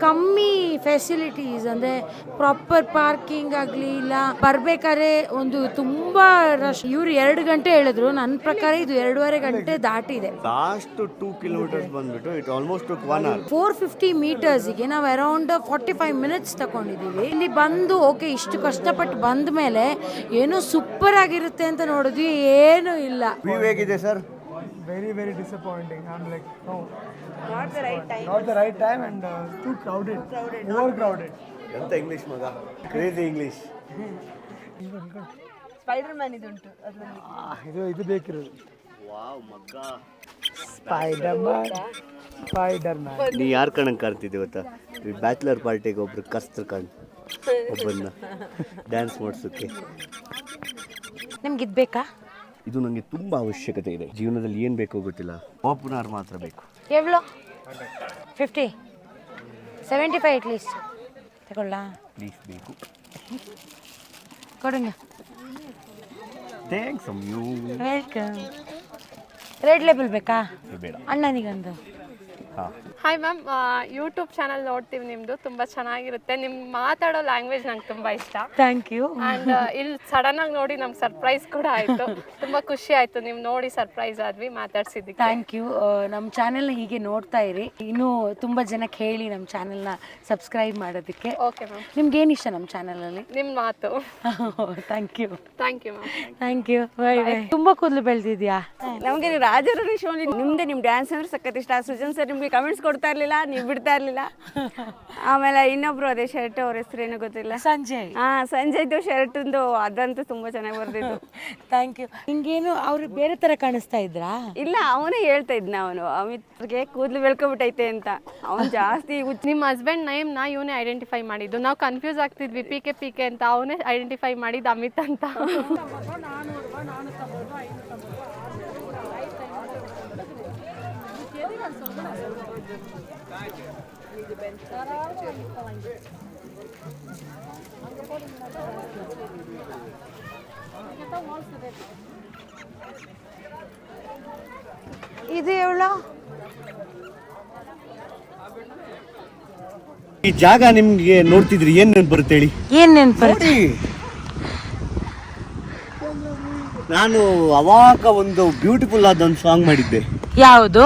ಕಮ್ಮಿ ಫೆಸಿಲಿಟೀಸ್ ಅಂದ್ರೆ ಪ್ರಾಪರ್ ಪಾರ್ಕಿಂಗ್ ಆಗ್ಲಿ ಇಲ್ಲ. ಬರ್ಬೇಕಾದ್ರೆ ಒಂದು ತುಂಬಾ ರಶ್. ಇವ್ರು 2 ಗಂಟೆ ಹೇಳಿದ್ರು, ನನ್ನ ಪ್ರಕಾರ ಇದು 2.5 ಗಂಟೆ ದಾಟಿದೆ. ಲಾಸ್ಟ್ 2 ಕಿಲೋಮೀಟರ್ಸ್ ಬಂದ್ಬಿಟ್ಟು ಇಟ್ ಆಲ್ಮೋಸ್ಟ್ 1 hour. 450 ಮೀಟರ್ಸ್ಗೆ ನಾವು ಅರೌಂಡ್ 45 ಮಿನಿಟ್ಸ್ ತಗೊಂಡಿದ್ದೀವಿ. ಇಲ್ಲಿ ಬಂದು ಓಕೆ ಇಷ್ಟು ಕಷ್ಟಪಟ್ಟು ಬಂದ ಮೇಲೆ ಏನೋ ಸೂಪರ್ ಆಗಿರುತ್ತೆ ಅಂತ ನೋಡಿದ್ವಿ, ಏನೂ ಇಲ್ಲ. ವ್ಯೂ ಹೇಗಿದೆ sir? Very, very disappointing. I'm like, no. Not the right time and too crowded. Overcrowded. ಎಂತ ಇಂಗ್ಲಿಷ್ ಮಗ, ಕ್ರೇಜಿ ಇಂಗ್ಲಿಷ್. ಸ್ಪೈಡರ್-ಮ್ಯಾನ್ ಇದುಂಟು ಅದರಲ್ಲಿ. ಇದು ಬೇಕಿರೋದು. ವಾವ್ ಮಗ, ಸ್ಪೈಡರ್-ಮ್ಯಾನ್. ನೀ ಯಾರು ಕಣಂಗೆ ಕಾಣ್ತಿದ್ದೆ ಗೊತ್ತಾ? ಈ ಬ್ಯಾಚುಲರ್ ಪಾರ್ಟಿಗೆ ಒಬ್ರು ಕಸ್ತರು ಕಾಣ್, ಒಬ್ಬನ್ನ ಡ್ಯಾನ್ಸ್ ಮಾಡಿಸೋಕ್ಕೆ. ನಿಮ್ಗೆ ಇದು ಬೇಕಾ? ಇದು ನನಗೆ ತುಂಬ ಅವಶ್ಯಕತೆ ಇದೆ ಜೀವನದಲ್ಲಿ. ಏನು ಬೇಕೋ ಗೊತ್ತಿಲ್ಲ, ಪಾಪ್ಯುಲರ್ ಮಾತ್ರ ಬೇಕು. ಎವ್ಳೋ 50 75 ಅಟ್ಲೀಸ್ಟ್ ತಗೊಳ್ಳ. ಪ್ಲೀಸ್ ಬೇಕು. ಕೊಡುಂಗ. Thanks you. Welcome. Red label ಬೇಕಾ? ಬೇಡ. ಅಣ್ಣನಿಗಂದು. ಹಾಂ. ಹಾಯ್ ಮ್ಯಾಮ್, ಯೂಟ್ಯೂಬ್ ಚಾನಲ್ ನೋಡ್ತೀವಿ ನಿಮ್ಮದು, ತುಂಬ ಚೆನ್ನಾಗಿರುತ್ತೆ. ನಿಮ್ಮ ಮಾತಾಡೋ ಲ್ಯಾಂಗ್ವೇಜ್ ನಂಗೆ ತುಂಬ ಇಷ್ಟ. Thank you. ಆ್ಯಂಡ್ ಇಲ್ಲಿ ಸಡನ್ನಾಗಿ ನೋಡಿ ನಮ್ಗೆ ಸರ್ಪ್ರೈಸ್ ಕೂಡ ಆಯಿತು. ತುಂಬ ಖುಷಿ ಆಯಿತು ನೀವು ನೋಡಿ ಸರ್ಪ್ರೈಸ್ ಆದ್ವಿ ಮಾತಾಡ್ಸಿದ್ದಕ್ಕೆ. Thank you. ನಮ್ಮ ಚಾನೆಲ್ನ ಹೀಗೆ ನೋಡ್ತಾ ಇರಿ. ಇನ್ನೂ ತುಂಬ ಜನಕ್ಕೆ ಹೇಳಿ ನಮ್ಮ ಚಾನೆಲ್ನ ಸಬ್ಸ್ಕ್ರೈಬ್ ಮಾಡೋದಕ್ಕೆ. Okay ma'am. ನಿಮ್ಗೆ ಏನು ಇಷ್ಟ ನಮ್ಮ ಚಾನಲಲ್ಲಿ? ನಿಮ್ಮ ಮಾತು. Thank you. Thank you ma'am. Thank you. Bye bye. ತುಂಬ ಕೂದಲು ಬೆಳೆದಿದ್ಯಾ? ನಮಗೆ ರಾಜಾರಾಣಿ ಶೋಲಿ ನಿಮ್ದೇ, ನಿಮ್ಮ ಡ್ಯಾನ್ಸ್ ಅಂದ್ರೆ ಸಖತ್ ಇಷ್ಟ. ಸುಜನ್ ಸರ್ ನಿಮ್ಗೆ ಕಮೆಂಟ್ಸ್ ಕೊಡ್ತಾ ಇರಲಿಲ್ಲ, ನೀವು ಬಿಡ್ತಾ ಇರಲಿಲ್ಲ. ಆಮೇಲೆ ಇನ್ನೊಬ್ರು ಅದೇ ಶರ್ಟ್, ಅವ್ರ ಹೆಸರೇನೋ ಗೊತ್ತಿಲ್ಲ. ಸಂಜಯ್. ಸಂಜಯ್ದು ಶರ್ಟ್ದು ಅದಂತೂ ತುಂಬಾ ಚೆನ್ನಾಗಿ ಬರ್ದಿದ್ದು. Thank you. ಹಿಂಗೇನು ಅವ್ರು ಬೇರೆ ಥರ ಕಾಣಿಸ್ತಾ ಇದ್ರಾ? ಇಲ್ಲ, ಅವನೇ ಹೇಳ್ತಾ ಇದ್ನ, ಅವನು ಅಮಿತ್ಗೆ ಕೂದಲು ಬೆಳ್ಕೊಬಿಟ್ಟೈತೆ ಅಂತ. ಅವನು ಜಾಸ್ತಿ ನಿಮ್ಮ ಹಸ್ಬೆಂಡ್ ನೇಮ್ನ ಇವನೇ ಐಡೆಂಟಿಫೈ ಮಾಡಿದ್ದು. ನಾವು ಕನ್ಫ್ಯೂಸ್ ಆಗ್ತಿದ್ವಿ, ಪಿ ಕೆ ಅಂತ. ಅವನೇ ಐಡೆಂಟಿಫೈ ಮಾಡಿದ್ದು ಅಮಿತ್ ಅಂತ. ಇದು ಎವಳ? ಈ ಜಾಗ ನಿಮ್ಗೆ ನೋಡ್ತಿದ್ರಿ ಏನ್ ನೆನ್ಪು ಬರುತ್ತೆ ಹೇಳಿ? ಏನ್ ನೆನ್ಪು? ನಾನು ಅವಾಗ ಒಂದು ಬ್ಯೂಟಿಫುಲ್ ಆದ ಒಂದು ಸಾಂಗ್ ಮಾಡಿದ್ದೆ. ಯಾವುದು?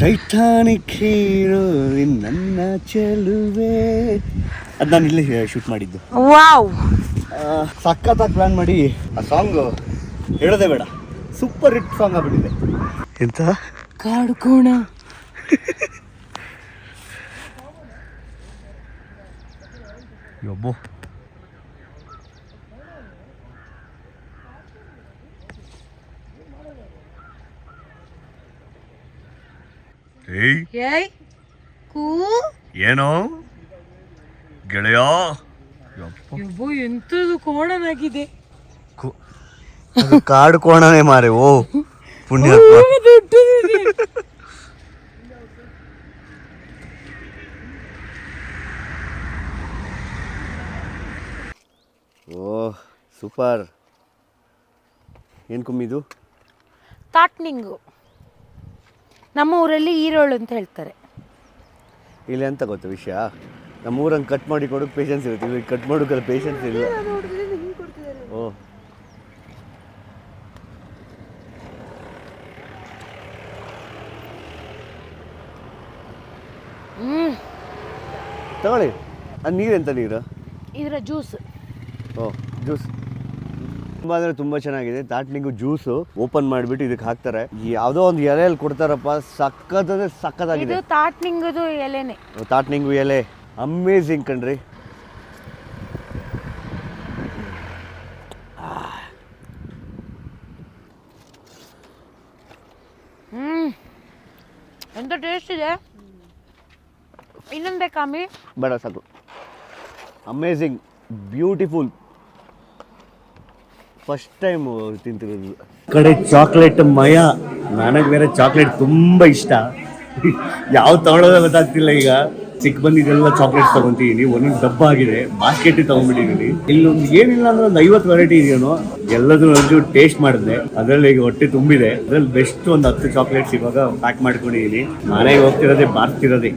ಟೈಟಾನಿಕ್ ಹೀರೋ ನನ್ನ ಚೆಲುವೆ. ಅದು ನಾನು ಇಲ್ಲೇ ಶೂಟ್ ಮಾಡಿದ್ದು. ವಾವ್. ಸಖತ್ತಾಗಿ ಪ್ಲಾನ್ ಮಾಡಿ ಆ ಸಾಂಗ್ ಹೇಳೋದೇ ಬೇಡ, ಸೂಪರ್ ಹಿಟ್ ಸಾಂಗ್ ಆಗ್ಬಿಟ್ಟಿದೆ. ಎಂತ ಕಾಡು ಕೋಣ. ಯಬ್ಬೋ, ಏಯ್ ಕೂ. ಏನೋ ಗೆಳೆಯ, ಯಬ್ಬೋ ಎಂತದು ಕೋಣನಾಗಿದೆ. ಕಾಡು ಕೋಣನೇ ಮಾರೆ. ಓ ಪುಣ್ಯ. ಓ ಸೂಪರ್. ಏನು ಕುಮ್ಮಿದು? ತಾಟ್ನಿಂಗು. ನಮ್ಮ ಊರಲ್ಲಿ ಈರೋಳು ಅಂತ ಹೇಳ್ತಾರೆ. ಇಲ್ಲಿ ಅಂತ ಗೊತ್ತಾ ವಿಷಯ, ನಮ್ಮ ಊರಂಗೆ ಕಟ್ ಮಾಡಿ ಕೊಡೋಕೆ ಪೇಷನ್ಸ್ ಇರುತ್ತೆ, ಇಲ್ಲಿ ಕಟ್ ಮಾಡೋಕ್ಕಲ್ಲ ಪೇಷನ್ಸ್ ಇಲ್ಲ. ಓ ತಗೊಳ್ಳಿ. ಅದು ನೀರೆಂತ ನೀರು? ಇದರ ಜ್ಯೂಸ್. ಓ ಜ್ಯೂಸ್ ತುಂಬ ಅಂದರೆ ತುಂಬ ಚೆನ್ನಾಗಿದೆ. ತಾಟ್ನಿಂಗು ಜ್ಯೂಸು ಓಪನ್ ಮಾಡಿಬಿಟ್ಟು ಇದಕ್ಕೆ ಹಾಕ್ತಾರೆ. ಯಾವುದೋ ಒಂದು ಎಲೆಯಲ್ಲಿ ಕೊಡ್ತಾರಪ್ಪ, ಸಕ್ಕತ್ತಾದ್ರೆ ಸಕ್ಕತ್ತಾಗಿದೆ. ಇದು ತಾಟ್ನಿಂಗದು ಎಲೆನೆ. ತಾಟ್ನಿಂಗು ಎಲೆ ಅಮೇಝಿಂಗ್ ಕಣ್ರಿ. ಎಂತ ಟೇಸ್ಟ್ ಇದೆ. ಇನ್ನೊಂದು ಬೇಕಾ ಮೀ? ಬೇಡ ಸಾಕು. Amazing, beautiful. ಫಸ್ಟ್ ಟೈಮ್ ತಿಂತಿರೋದು. ಕಡೆ ಚಾಕ್ಲೇಟ್ ಮಯ. ನನಗೆ ಬೇರೆ ಚಾಕ್ಲೇಟ್ ತುಂಬ ಇಷ್ಟ. ಯಾವ ತಗೊಳ್ಳೋದೇ ಗೊತ್ತಾಗ್ತಿಲ್ಲ ಈಗ. ಸಿಕ್ ಬಂದಿದ್ದೆಲ್ಲ ಚಾಕ್ಲೇಟ್ಸ್ ತಗೊಂತಿದೀನಿ, ಒಂದೊಂದು ಡಬ್ಬ ಆಗಿದೆ, ಬಾಸ್ಕೆಟ್ ತಗೊಂಡ್ಬಿಟ್ಟಿದೀನಿ. ಇಲ್ಲೊಂದು ಏನಿಲ್ಲ ಅಂದ್ರೆ ಒಂದು 50 ವೆರೈಟಿ ಇದೆಯೋ, ಎಲ್ಲದೂ ಒಂಚೂರು ಟೇಸ್ಟ್ ಮಾಡಿದೆ, ಅದ್ರಲ್ಲಿ ಈಗ ಹೊಟ್ಟೆ ತುಂಬಿದೆ. ಅದ್ರಲ್ಲಿ ಬೆಸ್ಟ್ ಒಂದು 10 ಚಾಕ್ಲೇಟ್ಸ್ ಇವಾಗ ಪ್ಯಾಕ್ ಮಾಡ್ಕೊಂಡಿದೀನಿ. ಮನೆಗೆ ಹೋಗ್ತಿರೋದೇ ಬಾರ್ತಿರೋದೇ.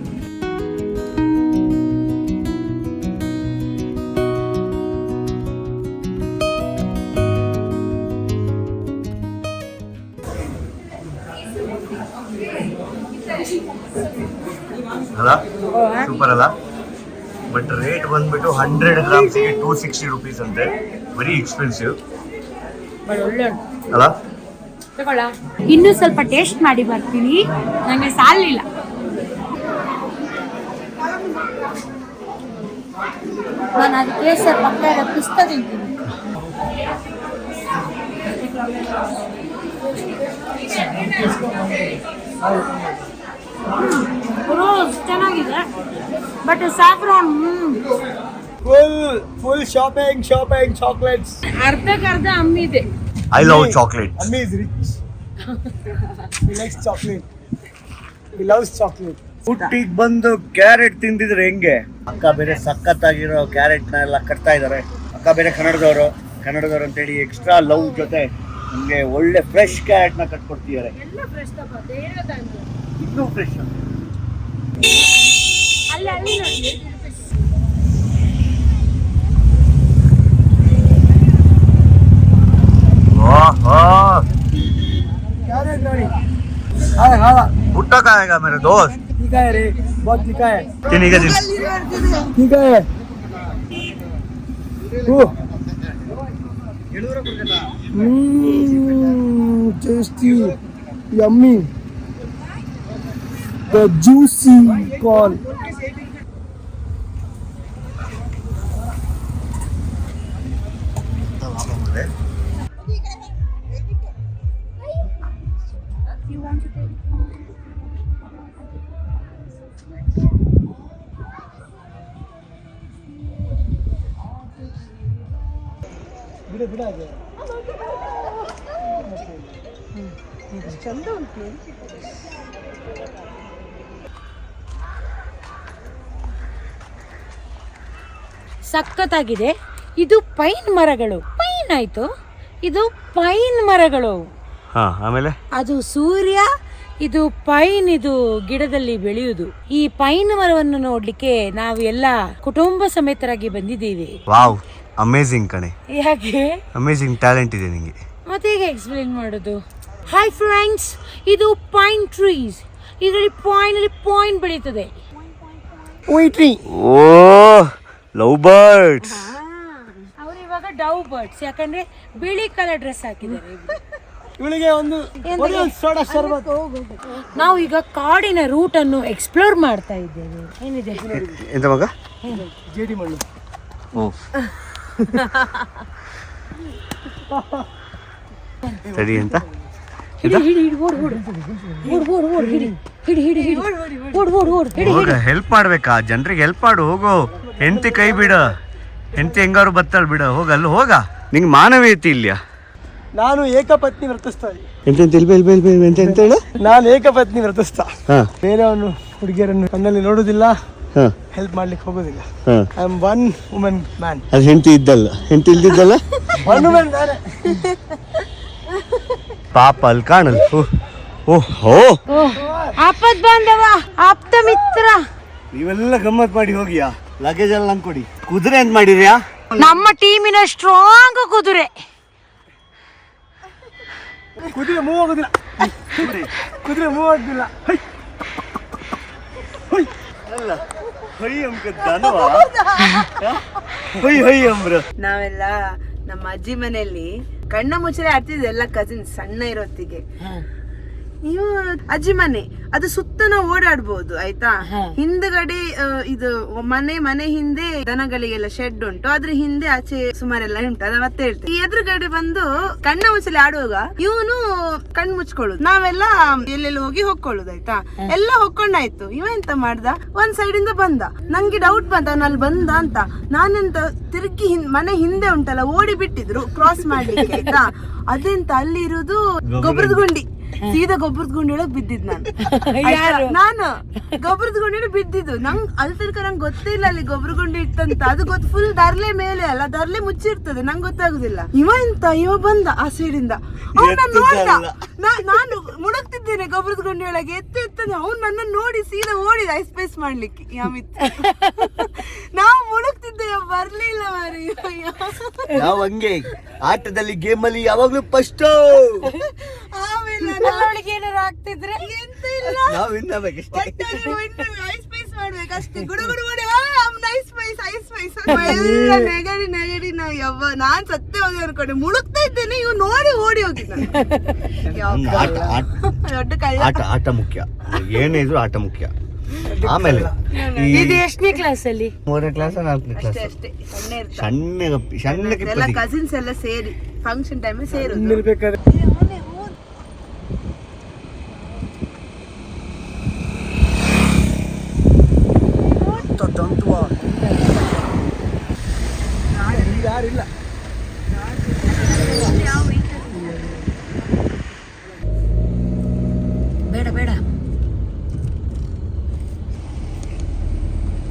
ಅಲ್ಲ ಸೂಪರ್ ಅಲ್ಲ, ಬಟ್ ರೇಟ್ ಬಂದ್ಬಿಟ್ಟು 100 ಗ್ರಾಮ್ಸ್ಗೆ 260 ರುಪೀಸ್ ಅಂತೆ. ವೆರಿ ಎಕ್ಸ್ಪೆನ್ಸಿವ್ ಅಲ್ಲ. ಇನ್ನೂ ಸ್ವಲ್ಪ ಟೇಸ್ಟ್ ಮಾಡಿ ಬರ್ತೀನಿ, ನನಗೆ ಸಾಲಿಲ್ಲ. ನಾನು ಅದಕ್ಕೆ ಸರ್ ಪಕ್ಕ ಪಿಸ್ತಾ ತಿಂತೀನಿ. ಚೆನ್ನಾಗಿದೆ, but saffron full shopping chocolates. ಅರ್ಧಕ್ಕರ್ಧ ಅಮ್ಮಿದೆ. I love chocolate. Ammi is rich. He likes chocolate. He loves chocolate. ಹುಟ್ಟಿಗೆ ಬಂದು ಕ್ಯಾರೆಟ್ ತಿಂದಿದ್ರೆ ಹೆಂಗೆ? ಅಕ್ಕ ಬೇರೆ ಸಖತ್ತಾಗಿರೋ ಕ್ಯಾರೆಟ್ನ ಎಲ್ಲ ಕಟ್ತಾ ಇದ್ದಾರೆ. ಅಕ್ಕ ಬೇರೆ ಕನ್ನಡದವರು ಅಂತೇಳಿ ಎಕ್ಸ್ಟ್ರಾ ಲವ್ ಜೊತೆ ನಮಗೆ ಒಳ್ಳೆ ಫ್ರೆಶ್ ಕ್ಯಾರೆಟ್ನ ಕಟ್ಕೊಡ್ತಿದ್ದಾರೆ. ಇನ್ನೂ ಫ್ರೆಶ್ कैरेट नोड़ी हाय हाँ भुट्टा खाएगा मेरे दोस्त. ठीक है रे, बहुत ठीक है. ತಿನ್ನಿಗೆ ठीक है. Tasty, yummy, the juicy corn. ಸಖತ್ತಾಗಿದೆ. ಇದು ಪೈನ್ ಮರಗಳು, ಪೈನ್ ಆಯ್ತು, ಇದು ಪೈನ್ ಮರಗಳು. ಆಮೇಲೆ ಅದು ಸೂರ್ಯ, ಇದು ಪೈನ್, ಇದು ಗಿಡದಲ್ಲಿ ಬೆಳೆಯುವುದು. ಈ ಪೈನ್ ಮರವನ್ನು ನೋಡ್ಲಿಕ್ಕೆ ನಾವು ಎಲ್ಲ ಕುಟುಂಬ ಸಮೇತರಾಗಿ ಬಂದಿದ್ದೀವಿ. ವಾವ್, ಅಮೇಜಿಂಗ್ ಕಣೆ, ಯಾಕೆ ಅಮೇಜಿಂಗ್ ಟ್ಯಾಲೆಂಟ್ ಇದೆ ನಿಂಗೆ. ಮತ್ತೆ ಹೇಗೆ ಎಕ್ಸ್ಪ್ಲೇನ್ ಮಾಡೋದು? ಹಾಯ್ ಫ್ರೆಂಡ್ಸ್, ಇದು ಪೈನ್ ಟ್ರೀಸ್. ಇದರಲ್ಲಿ ಪಾಯಿಂಟ್ ಬೆಳೀತದೆ. ಓ, ಲವ್ ಬರ್ಡ್ಸ್. ಅವರು ಇವಾಗ ಡವ್ ಬರ್ಡ್ಸ್, ಯಾಕಂದ್ರೆ ಬಿಳಿ ಕಲರ್ ಡ್ರೆಸ್ ಹಾಕಿದ್ದಾರೆ. ಇವಳಿಗೆ ಒಂದು ಸೋಡಾ ಶರ್ಬತ್. ನಾವು ಈಗ ಕಾಡಿನ ರೂಟ್ ಅನ್ನು ಎಕ್ಸ್ಪ್ಲೋರ್ ಮಾಡ್ತಾ ಇದ್ದೇವೆ. ಏನಿದೆ ಎಂತ ಮಗ? ಜೇಡಿ ಮಣ್ಣು. ಸರಿ ಅಂತ ಹೆಲ್ಪ್ ಮಾಡ್ಬೇಕಾ? ಜನರಿಗೆ ಹೆಲ್ಪ್ ಮಾಡು, ಹೋಗು. ಹೆಂಡತಿ ಕೈ ಬಿಡ, ಹೆಂಡತಿ ಹೆಂಗಾರು ಬತ್ತಾಳ ಬಿಡ, ಹೋಗ ಅಲ್ಲಿ ಹೋಗ. ನಿಂಗೆ ಮಾನವೀಯತೆ ಇಲ್ಲ. ನಾನು ಏಕಪತ್ನಿ ವ್ರತಸ್ಥ. ಎಂತ ಹೇಳು? ನಾನು ಏಕಪತ್ನಿ ವ್ರತಸ್ಥ. ಬೇರೆಯವನು ಹುಡುಗಿಯರನ್ನು ಕಣ್ಣಲ್ಲಿ ನೋಡುದಿಲ್ಲ, ಹೆಲ್ಪ್ ಮಾಡ್ಲಿಕ್ಕೆ ಹೋಗೋದಿಲ್ಲ. I am one woman man. ಅದು ಹೆಂಡತಿ ಇದ್ದಲ್ಲ, ಹೆಂಡತಿ ಇಲ್ದಿದ್ದಲ್ಲ, ಒನ್ ವುಮನ್ ಮ್ಯಾನ್. ಪಾಪ ಅಲ್ಲಿ ಕಾಣಲ್ಲ. ಓಹೋ, ಆಪತ್ ಬಾಂಧವ, ಆಪ್ತ ಮಿತ್ರ. ನೀವೆಲ್ಲ ಗಮ್ಮತ್ ಮಾಡಿ ಹೋಗಿಯಾ? ಲಗೇಜ್ ಎಲ್ಲ ನಂಗೆ ಕೊಡಿ. ಕುದುರೆ ಅಂತ ಮಾಡಿದ್ಯಾ? ನಮ್ಮ ಟೀಮಿನ ಸ್ಟ್ರಾಂಗ್ ಕುದುರೆ. ಕುದುರೆ ಮೂವ್ ಆಗೋದಿಲ್ಲ, ಕುದುರೆ ಮೂವ್ ಆಗೋದಿಲ್ಲ. ನಾವೆಲ್ಲ ನಮ್ಮ ಅಜ್ಜಿ ಮನೆಯಲ್ಲಿ ಕಣ್ಣ ಮುಚ್ಚಲೆ ಆಡ್ತಿದ್ವಿ ಎಲ್ಲ ಕಸಿನ್ ಸಣ್ಣ ಇರೋತ್ತಿಗೆ. ನೀವು ಅಜ್ಜಿ ಮನೆ ಅದು ಸುತ್ತ ನಾವು ಓಡಾಡ್ಬೋದು ಆಯ್ತಾ. ಹಿಂದ್ಗಡೆ ಇದು ಮನೆ ಹಿಂದೆ ದನಗಳಿಗೆಲ್ಲ ಶೆಡ್ ಉಂಟು, ಅದ್ರ ಹಿಂದೆ ಆಚೆ ಸುಮಾರೆಲ್ಲ ಉಂಟು. ಅದ ಮತ್ತೆ ಹೇಳ್ತೇವೆ. ಈ ಎದುರುಗಡೆ ಬಂದು ಕಣ್ಣ ಮುಚ್ಚಲೆ ಆಡುವಾಗ ಇವನು ಕಣ್ ಮುಚ್ಕೊಳ್ಳುದು, ನಾವೆಲ್ಲ ಎಲ್ಲೆಲ್ಲಿ ಹೋಗಿ ಹೊಕ್ಕೊಳ್ಳುದು ಆಯ್ತಾ. ಎಲ್ಲ ಹೊಕ್ಕೊಂಡಾಯ್ತು. ಇವ ಎಂತ ಮಾಡ್ದ, ಒಂದ್ ಸೈಡ್ ಇಂದ ಬಂದ. ನಂಗೆ ಡೌಟ್ ಬಂತ ಅವನಲ್ಲಿ ಬಂದ ಅಂತ. ನಾನೆಂತ ತಿರುಗಿ ಮನೆ ಹಿಂದೆ ಉಂಟಲ್ಲ ಓಡಿ ಬಿಟ್ಟಿದ್ರು ಕ್ರಾಸ್ ಮಾಡ್ಲಿಕ್ಕೆ ಆಯ್ತಾ. ಅದೆಂತ ಅಲ್ಲಿ ಇರುದು ಗೊಬ್ಬರದ ಗುಂಡಿ. ಸೀದಾ ಗೊಬ್ಬರದ ಗುಂಡಿಯೊಳಗೆ ಬಿದ್ದಿದ್ ನಾನು. ನಾನು ಗೊಬ್ಬರದ ಗುಂಡಿ ಬಿದ್ದಿದ್ದು. ನಂಗೆ ಅಲ್ಲಿ ತನಕ ನಂಗೆ ಗೊತ್ತೇ ಇಲ್ಲ ಅಲ್ಲಿ ಗೊಬ್ಬರ ಗುಂಡಿ ಇತ್ತಂತ. ಅದು ಗೊತ್ತು ಫುಲ್ ದರ್ಲೆ ಮೇಲೆ ಅಲ್ಲ, ದರ್ಲೆ ಮುಚ್ಚಿರ್ತದೆ, ನಂಗೆ ಗೊತ್ತಾಗುದಿಲ್ಲ. ಇವ ಬಂದ ಆ ಸೈಡಿಂದ, ಅವ್ನ ನೋಡ್ದ, ನಾನು ಮುಳುಗ್ತಿದ್ದೇನೆ ಗೊಬ್ಬರದ ಗುಂಡಿಯೊಳಗೆ. ಎತ್ತಂದ್ರೆ ಅವ್ನು ನನ್ನ ನೋಡಿ ಸೀದಾ ಓಡಿದ ಐಸ್ ಪೈಸ್ ಮಾಡ್ಲಿಕ್ಕೆ. ಅಮಿತ್ ನಾವು ಮುಳುಗ್ತಿದ್ದೇವೆ, ಬರ್ಲಿಲ್ಲ ಮಾರಿ. ನಾವು ಹಂಗೆ ಆಟದಲ್ಲಿ ಗೇಮ್ ಅಲ್ಲಿ ಯಾವಾಗ್ಲೂ ಫಸ್ಟ್. ಆಮೇಲೆ ಏನಾರು ಆಗ್ತಿದ್ರೆ ಎಂತ ಇಲ್ಲ, ನಾವು ಇನ್ನಬೇಕಷ್ಟೇ. Ice pies ಮಾಡ್ಬೇಕಷ್ಟೇ. ಗುಡುಗುಡು ಮಾಡಿ ಐಸ್ ಪೈಸ್ ಐಸ್ ಪೈಸ್ ಎಲ್ಲ ನೆಗಡಿ ನೆಗಡಿ. ನಾವು ನಾನ್ ಸತ್ತೇ ಹೋಗಿ ಅನ್ಕೊಂಡೆ, ಮುಳುಗ್ತಾ ಇದ್ದೇನೆ, ಇವ್ ನೋಡಿ ಓಡಿ ಹೋಗಿದ್ದ. ದೊಡ್ಡ ಕಳ್ಳ. ಆಟ ಮುಖ್ಯ, ಏನೇ ಇದ್ರು ಆಟ ಮುಖ್ಯ. ಆಮೇಲೆ ಇದು ಎಷ್ಟನೇ ಕ್ಲಾಸ್ ಅಲ್ಲಿ? 3ನೇ ಕ್ಲಾಸ್ 4ನೇ ಕ್ಲಾಸ್. ಅಷ್ಟೇ ಸಣ್ಣ ಇರ್ತಾರೆ ಎಲ್ಲ ಕಸಿನ್ಸ್ ಎಲ್ಲ ಸೇರಿ ಫಂಕ್ಷನ್ ಟೈಮ್ ಸೇರುದು. ಇರ್ಬೇಕಾದ್ರೆ ಯಾರಿಲ್ಲ. ಬೇಡ ಬೇಡ.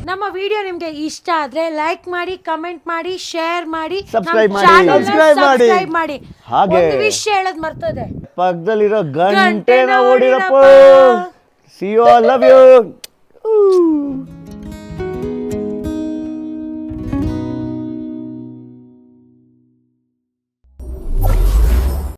ನಮ್ಮ ವಿಡಿಯೋ ನಿಮ್ಗೆ ಇಷ್ಟ ಆದ್ರೆ ಲೈಕ್ ಮಾಡಿ, ಕಮೆಂಟ್ ಮಾಡಿ, ಶೇರ್ ಮಾಡಿ, Subscribe ಮಾಡಿ. ಸಬ್ಸ್ಕ್ರೈಬ್ ಮಾಡಿ. ಹಾಗೆ ಒಂದು ವಿಷಯ ಹೇಳೋದ್ ಮರ್ತೋದೆ, ಪಕ್ಕದಲ್ಲಿರೋ ಗಂಟೆನ ಓಡಿರಪ್ಪ. See you all, love you.